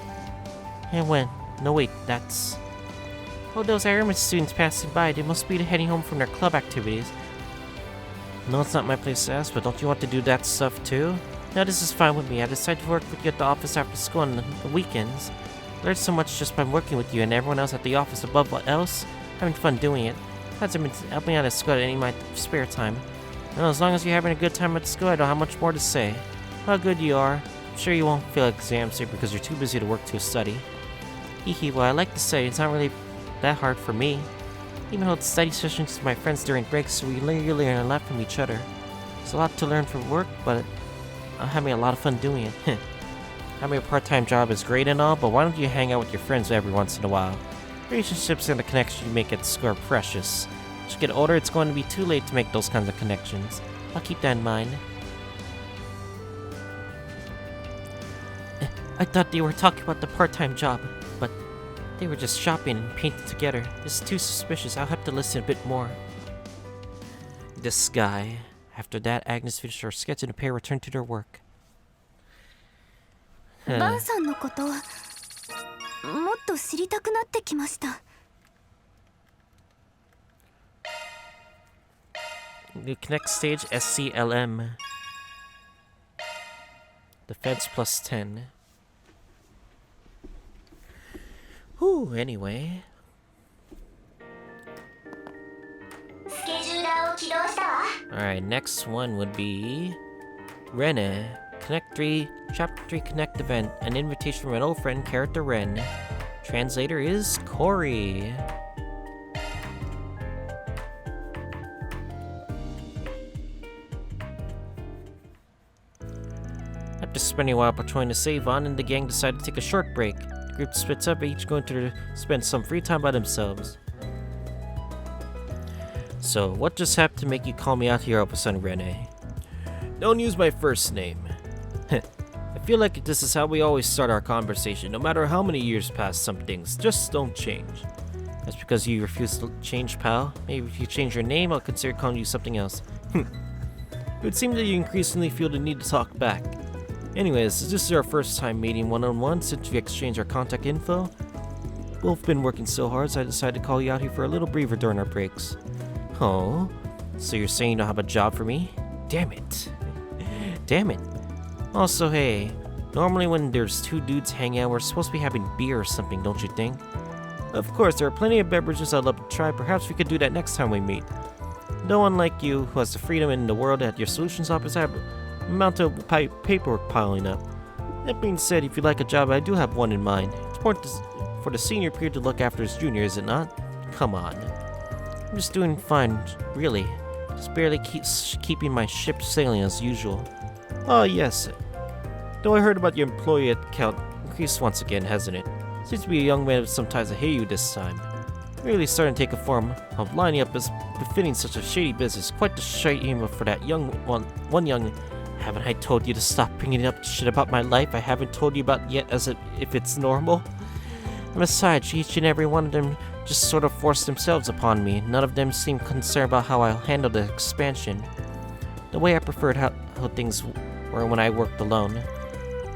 Speaker 1: And when? No wait, that's... Oh, those Aramis students passing by, they must be heading home from their club activities. No, it's not my place to ask, but don't you want to do that stuff too? No, this is fine with me. I decided to work with you at the office after school on the weekends. I learned so much just by working with you and everyone else at the office above what else. Having fun doing it. I've been helping out at school at any of my spare time. Well, as long as you're having a good time at school, I don't have much more to say. How good you are. I'm sure you won't feel like exams here because you're too busy to work to study. Hehe, well, I like to say, it's not really that hard for me. Even though it's study sessions with my friends during breaks, so we really learn a lot from each other. There's a lot to learn from work, but I'm having a lot of fun doing it. Having a part-time job is great and all, but why don't you hang out with your friends every once in a while? Relationships and the connections you make at school are precious. As you get older, it's going to be too late to make those kinds of connections. I'll keep that in mind. I thought they were talking about the part-time job, but they were just shopping and painting together. This is too suspicious. I'll have to listen a bit more. This guy. After that, Agnes finished her sketch and the pair returned to their work.
Speaker 4: バンさんのこともっと知りたくなってきました。
Speaker 1: The Connect stage SCLM. Defense plus 10. Whew, anyway.
Speaker 4: スケジューラーを起動したわ。
Speaker 1: Alright, next one would be Rene. Connect 3, Chapter 3 Connect event. An invitation from an old friend, character Ren. Translator is Corey. After spending a while patrolling the TheOffOne, the gang decided to take a short break. The group splits up, each going to spend some free time by themselves. So, what just happened to make you call me out here all of a sudden, Rene? Don't use my first name. I feel like this is how we always start our conversation. No matter how many years pass, some things just don't change. That's because you refuse to change, pal. Maybe if you change your name, I'll consider calling you something else. It would seem that you increasingly feel the need to talk back. Anyways, this is our first time meeting one-on-one since we exchanged our contact info. Both been working so hard, so I decided to call you out here for a little breather during our breaks. Oh, so you're saying you don't have a job for me? Damn it. Damn it. Also, hey, normally when there's two dudes hanging out, we're supposed to be having beer or something, don't you think? Of course, there are plenty of beverages I'd love to try. Perhaps we could do that next time we meet. No one like you, who has the freedom in the world at your solutions office, have an amount of paperwork piling up. That being said, if you like a job, I do have one in mind. It's important for the senior peer to look after his junior, is it not? Come on. I'm just doing fine, really. Just barely keeping my ship sailing as usual. Oh yes. Though I heard about your employee account increased once again, hasn't it? Seems to be a young man with some ties to Heiyu this time. Really starting to take a form of lining up as befitting such a shady business. Quite the shame for that young one young. Haven't I told you to stop bringing up shit about my life I haven't told you about yet, as if it's normal? And besides, each and every one of them just sort of forced themselves upon me. None of them seemed concerned about how I'll handle the expansion. The way I preferred how things were when I worked alone.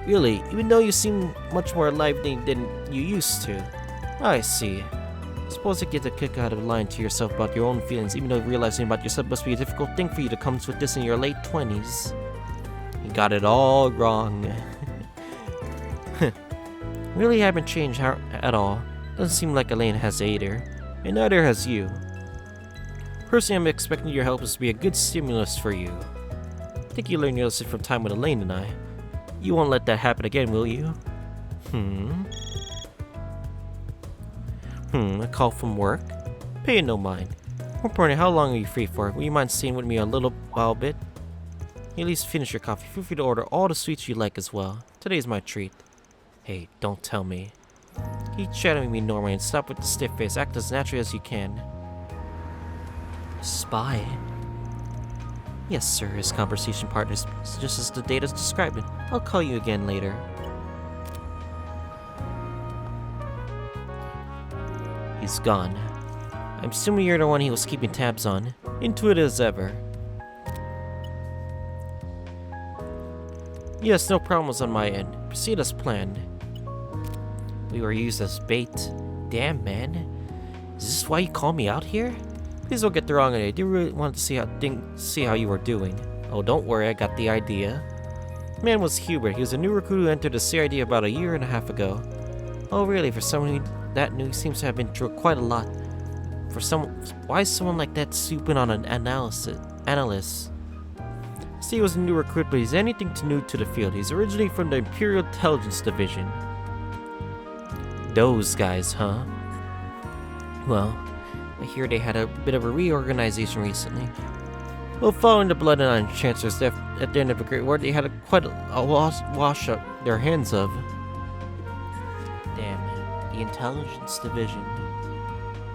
Speaker 1: Really, even though you seem much more lively than you used to. I see. Suppose you get a kick out of lying to yourself about your own feelings, even though realizing about yourself must be a difficult thing for you to come with this in your late 20s. You got it all wrong. Really haven't changed at all. Doesn't seem like Elaine has either. And neither has you. Personally, I'm expecting your help to be a good stimulus for you. I think you learned your lesson from time with Elaine and I. You won't let that happen again, will you? A call from work? Pay it no mind. More importantly, how long are you free for? Will you mind staying with me a little while bit? You at least finish your coffee. Feel free to order all the sweets you like as well. Today's my treat. Hey, don't tell me. Keep chatting with me normally and stop with the stiff face. Act as naturally as you can. Spy? Yes, sir, his conversation partner is just as the data's describing. I'll call you again later. He's gone. I'm assuming you're the one he was keeping tabs on. Intuitive as ever. Yes, no problems on my end. Proceed as planned. We were used as bait. Damn, man. Is this why you called me out here? Please don't get the wrong idea. I do really want to see how you were doing. Oh, don't worry, I got the idea. The man was Hubert. He was a new recruit who entered the CID about a year and a half ago. Oh, really? For someone that new, he seems to have been through quite a lot. Why is someone like that swooping on an analyst? See, he was a new recruit, but he's anything new to the field. He's originally from the Imperial Intelligence Division. Those guys, huh? Well, I hear they had a bit of a reorganization recently. Well, following the Blood and Iron Chancellor's death at the end of a great war, they had quite a wash up their hands of. Damn, the Intelligence Division.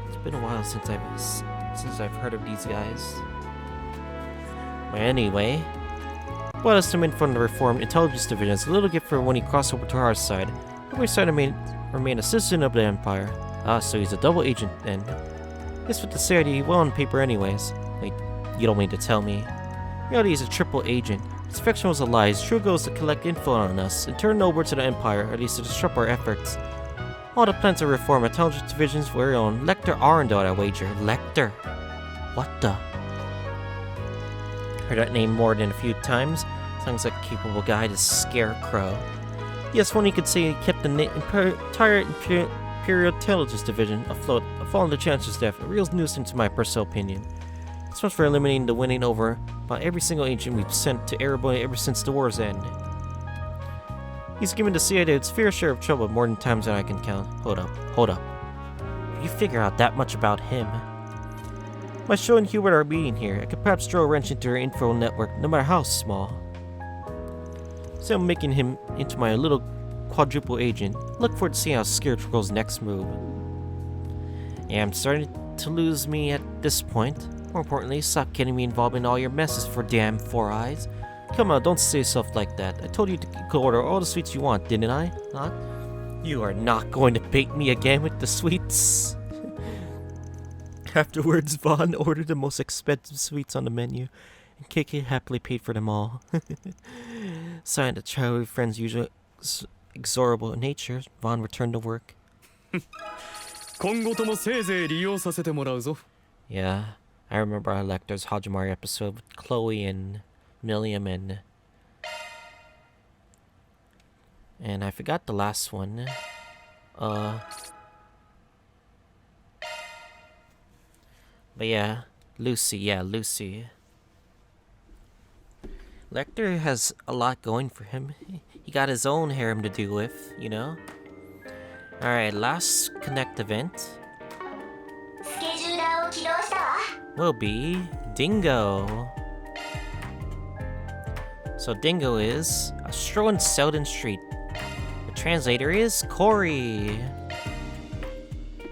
Speaker 1: It's been a while since I've heard of these guys. But anyway, what us to from the reformed Intelligence Division as a little gift for when he crossed over to our side. We decided to remain a citizen of the Empire. Ah, so he's a double agent then. Guess with the CID well on paper anyways. Wait, you don't mean to tell me. Reality is a triple agent. His fiction was a lie. His true goal is to collect info on us and turn it over to the Empire, or at least to disrupt our efforts. All the plans to reform intelligence division's very own Lecter Arundel, I wager. Lecter? What the? Heard that name more than a few times. Sounds like a capable guy to Scarecrow. Yes, one you could say he kept the entire Imperial Intelligence Division afloat, following the Chancellor's death. A real nuisance, in my personal opinion. This much for eliminating the winning over by every single agent we've sent to Erebor ever since the war's end. He's given the CIA its fair share of trouble more than times than I can count. Hold up. If you figure out that much about him. My show and Hubert are meeting here. I could perhaps throw a wrench into her info network, no matter how small. So I'm making him into my little quadruple agent. Look forward to seeing how Scarecrow's next move. Yeah, I'm starting to lose me at this point. More importantly, stop getting me involved in all your messes for damn 4 eyes. Come on, don't say stuff like that. I told you to order all the sweets you want, didn't I? Huh? You are not going to bait me again with the sweets. Afterwards, Vaughn ordered the most expensive sweets on the menu, and Kiseki happily paid for them all. Signed the childhood friend's usual exorable nature, Vaughn returned to work.
Speaker 2: 今後ともせいぜい利用させてもらうぞ。
Speaker 1: Yeah, I remember our Lecter's Hajimari episode with Chloe and Milliam and I forgot the last one. But yeah, Lucy. Lecter has a lot going for him. He got his own harem to deal with, you know? Alright, last Connect event will be Dingo. So Dingo is a stroll in Selden Street. The translator is Corey.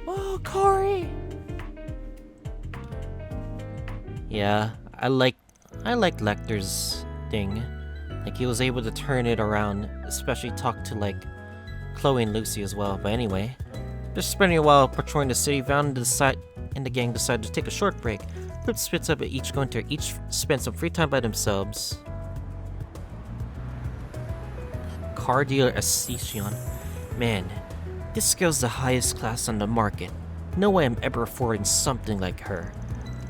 Speaker 1: Oh, Corey! Yeah, I like Lecter's thing. Like, he was able to turn it around, especially talk to, like, Chloe and Lucy as well. But anyway, just spending a while patrolling the city, Vaughn and the gang decided to take a short break. Group splits up, each spend some free time by themselves. Car dealer Estacion. Man, this girl's the highest class on the market. No way I'm ever affording something like her.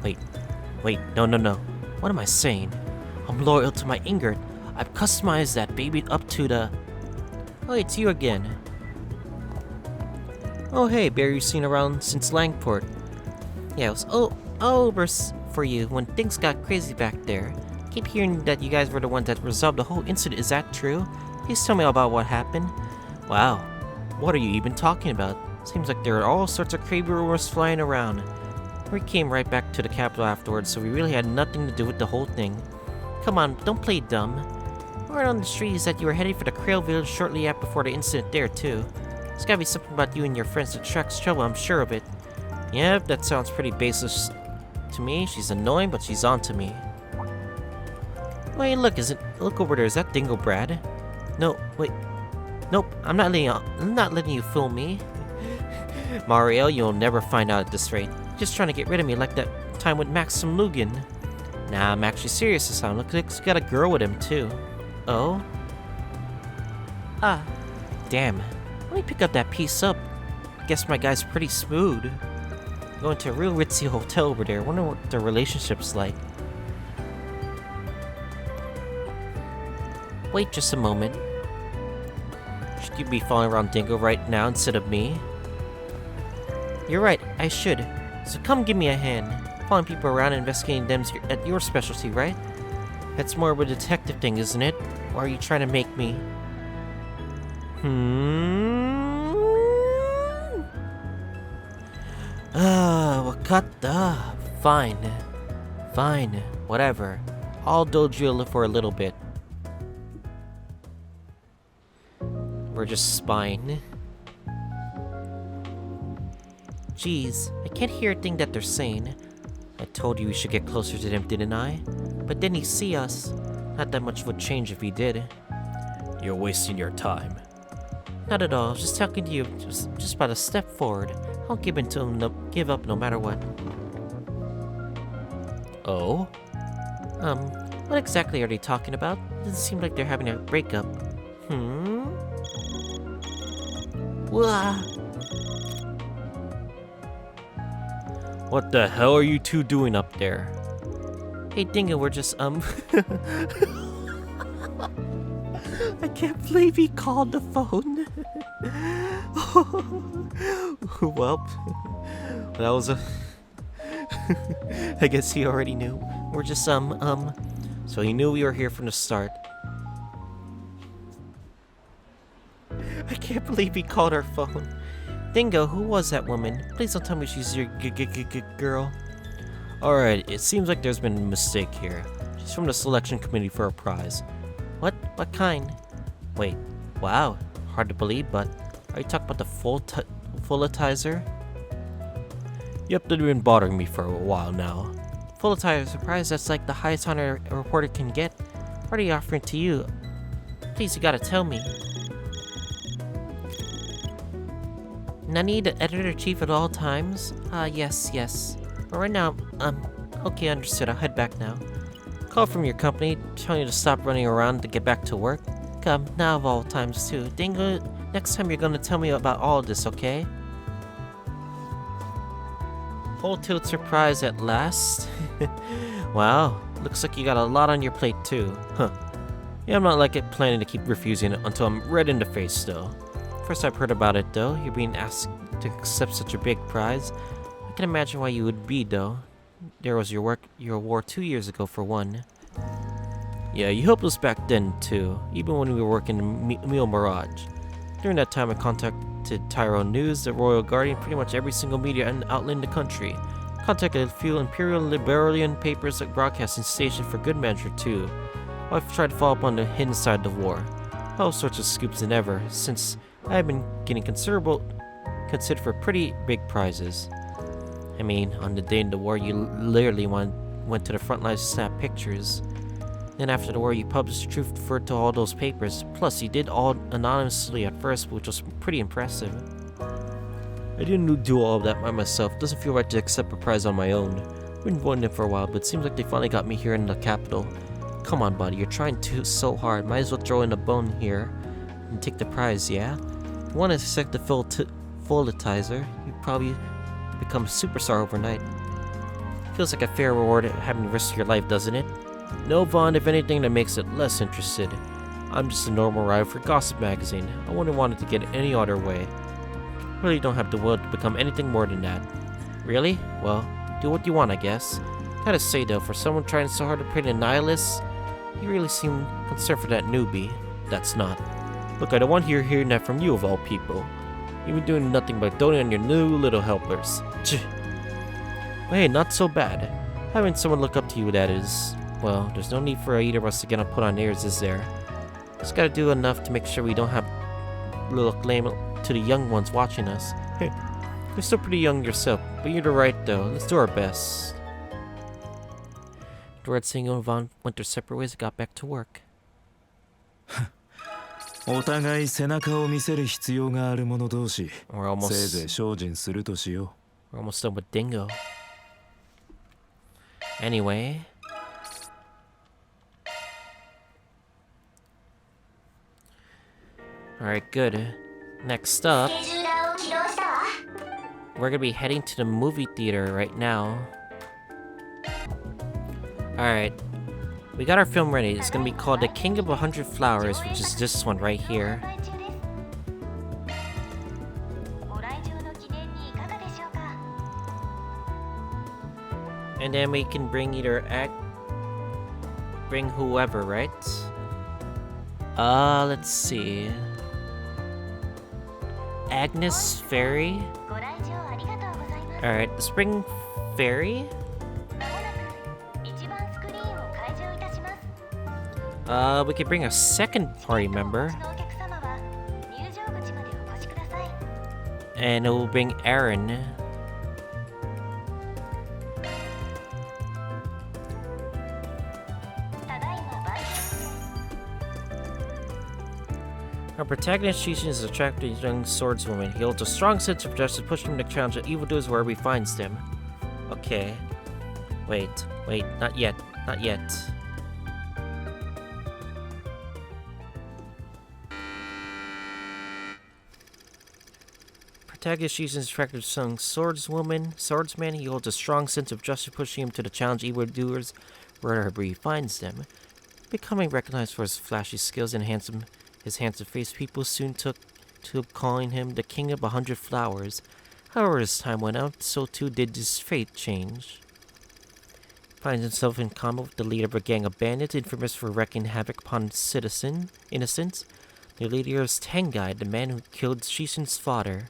Speaker 1: Wait, no. What am I saying? I'm loyal to my Ingrid. I've customized that baby up to the... Oh, it's you again. Oh hey, Bear, you've seen around since Langport. Yeah, it was all over for you when things got crazy back there. Keep hearing that you guys were the ones that resolved the whole incident. Is that true? Please tell me about what happened. Wow, what are you even talking about? Seems like there are all sorts of crazy rumors flying around. We came right back to the capital afterwards, so we really had nothing to do with the whole thing. Come on, don't play dumb. Word on the street is that you were headed for the Krail village shortly before the incident there, too. There's gotta be something about you and your friends that attracts trouble, I'm sure of it. Yep, that sounds pretty baseless to me. She's annoying, but she's on to me. Wait, look over there, is that Dingo Brad? No, wait. Nope, I'm not letting you fool me. Mario, you'll never find out at this rate. Just trying to get rid of me like that time with Maxim Lugan. Nah, I'm actually serious this time. Looks like he's got a girl with him, too. Oh? Ah, damn. Let me pick up that piece up. Guess my guy's pretty smooth. Going to a real ritzy hotel over there. Wonder what their relationship's like. Wait just a moment. Should you be following around Dingo right now instead of me? You're right, I should. So come give me a hand. Following people around and investigating them's at your specialty, right? That's more of a detective thing, isn't it? Or are you trying to make me... Wakata. Fine. Whatever. I'll doge you for a little bit. We're just spying. Jeez, I can't hear a thing that they're saying. I told you we should get closer to them, didn't I? But didn't he see us? Not that much would change if he did. You're wasting your time. Not at all, just talking to you just about a step forward. I'll give up no matter what. Oh? What exactly are they talking about? Doesn't seem like they're having a breakup. Wah. What the hell are you two doing up there? Hey Dingo, we're just I can't believe he called the phone. Well, that was a I guess he already knew. We're just so he knew we were here from the start. I can't believe he called our phone. Dingo, who was that woman? Please don't tell me she's your girl. Alright, it seems like there's been a mistake here. She's from the selection committee for a prize. What? What kind? Wait, wow. Hard to believe, but are you talking about the Fulletizer? Yep, they've been bothering me for a while now. Fulletizer prize, that's like the highest honor a reporter can get. What are they offering to you? Please, you gotta tell me. Nani, the editor-in-chief at all times? Yes. But right now, okay, understood. I'll head back now. Call from your company, telling you to stop running around to get back to work. Come, now of all times too. Dingo, next time you're gonna tell me about all of this, okay? Full tilt surprise at last. Wow, looks like you got a lot on your plate too. Huh. Yeah, I'm not planning to keep refusing it until I'm red in the face though. First I've heard about it though. You're being asked to accept such a big prize. I can imagine why you would be though. There was your war 2 years ago for one. Yeah, you helped us back then too, even when we were working in Meal Mirage. During that time I contacted Tyrone News, the Royal Guardian, pretty much every single media outlet in the country. Contacted a few Imperial Liberalian papers like broadcasting station for good measure too. I've tried to follow up on the hidden side of the war. All sorts of scoops than ever, since I've been getting considered for pretty big prizes. I mean, on the day of the war, you literally went to the front lines to snap pictures. Then after the war, you published the truth for to all those papers. Plus, you did all anonymously at first, which was pretty impressive. I didn't do all of that by myself. Doesn't feel right to accept a prize on my own. I've been wanting it for a while, but it seems like they finally got me here in the capital. Come on, buddy, you're trying so hard. Might as well throw in a bone here and take the prize, yeah? If you want to accept the Fulletizer, you'd probably become a superstar overnight. Feels like a fair reward having the rest of your life, doesn't it? No, Vaughn, if anything, that makes it less interested. I'm just a normal writer for Gossip Magazine. I wouldn't want it to get any other way. Really don't have the will to become anything more than that. Really? Well, do what you want, I guess. Gotta say though, for someone trying so hard to play the nihilist, you really seem concerned for that newbie. That's not. Look, I don't want to hear hearing that from you of all people. You've been doing nothing but doting on your new little helpers. Hey, not so bad. Having someone look up to you, that is. Well, there's no need for either of us to get put on airs, is there? Just gotta do enough to make sure we don't have little claim to the young ones watching us. Hey, you're still pretty young yourself, but you're right though. Let's do our best. Towards Dingo and Vaughn went their separate ways and got back to work.
Speaker 7: お互い背中を見せる必要がある者同士、
Speaker 1: We're almost
Speaker 7: せいぜい精進するとしよう。
Speaker 1: We're almost done with Dingo. Anyway. Alright, good. Next up, we're gonna be heading to the movie theater right now. Alright. We got our film ready. It's gonna be called The King of 100 Flowers, which is this one right here. And then we can bring bring whoever, right? Let's see. Agnes Fairy? Alright, let's bring Fairy? We could bring a second party member. And it will bring Aaron. Our protagonist Shishin is attractive young swordswoman. He holds a strong sense of justice, pushing him to challenge evildoers wherever he finds them. Okay. Wait, not yet. Protagonist Shishin's attractive young swordsman. He holds a strong sense of justice, pushing him to challenge evildoers wherever he finds them. Becoming recognized for his flashy skills and his handsome face, people soon took to calling him the King of 100 Flowers. However, as time went on, so too did his fate change. He finds himself in combat with the leader of a gang of bandits, infamous for wreaking havoc upon innocents. The leader is Tengai, the man who killed Shishin's father.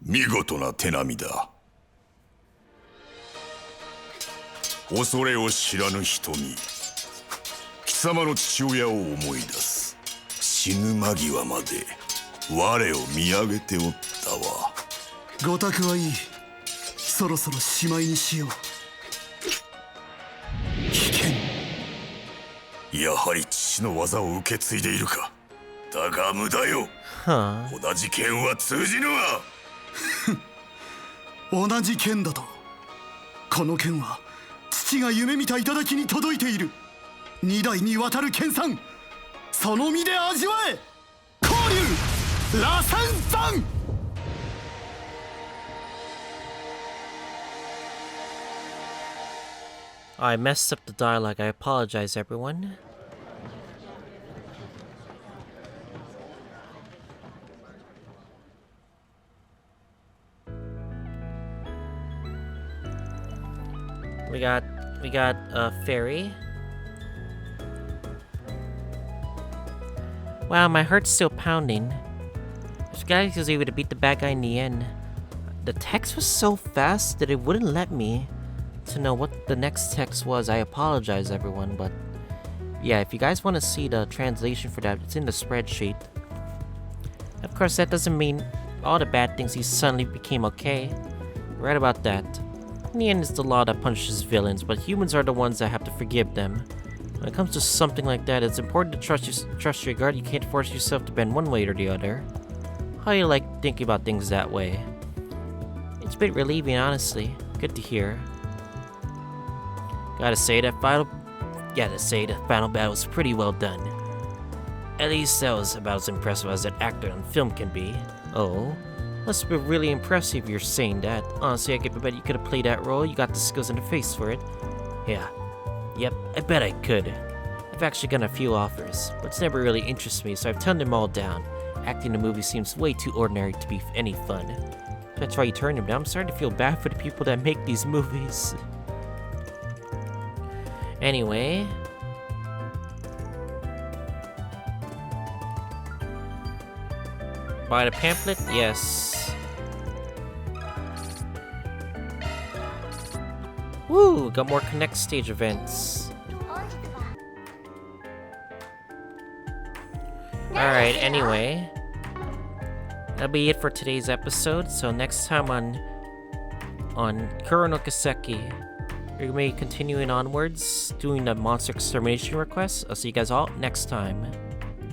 Speaker 9: 見事な手並みだ。恐れを知らぬ瞳、貴様の父親を思い出す。死ぬ間際まで我を見上げておったわ。
Speaker 10: ごたくはいい。そろそろしまいにしよう。危険。
Speaker 9: やはり父の技を受け継いでいるか。だが無駄よ。同じ剣は通じぬわ。
Speaker 10: 同じ剣だと。この剣は父が夢見た頂に届いている。2代にわたる剣さん、その身で味わえ。交流螺旋山。
Speaker 1: I messed up the dialogue. I apologize, everyone. We got a fairy. Wow, my heart's still pounding. This guy was able to beat the bad guy in the end. The text was so fast that it wouldn't let me to know what the next text was. I apologize, everyone, but yeah, if you guys want to see the translation for that, it's in the spreadsheet. Of course, that doesn't mean all the bad things he suddenly became okay. Right about that. In the end, it's the law that punishes villains, but humans are the ones that have to forgive them. When it comes to something like that, it's important to trust your guard. You can't force yourself to bend one way or the other. How do you like thinking about things that way? It's a bit relieving, honestly. Good to hear. Gotta say, the final battle was pretty well done. At least that was about as impressive as an actor on film can be. Oh? Must have been really impressive you're saying that. Honestly, I bet you could have played that role. You got the skills and the face for it. Yeah. Yep, I bet I could. I've actually gotten a few offers, but it's never really interested me, so I've turned them all down. Acting in a movie seems way too ordinary to be any fun. That's why you turned them down. I'm starting to feel bad for the people that make these movies. Anyway. Buy the pamphlet? Yes. Woo! Got more Connect stage events. Alright, anyway. That'll be it for today's episode. So next time on Kuro no Kiseki, we're gonna be continuing onwards, doing the monster extermination request. I'll see you guys all next time.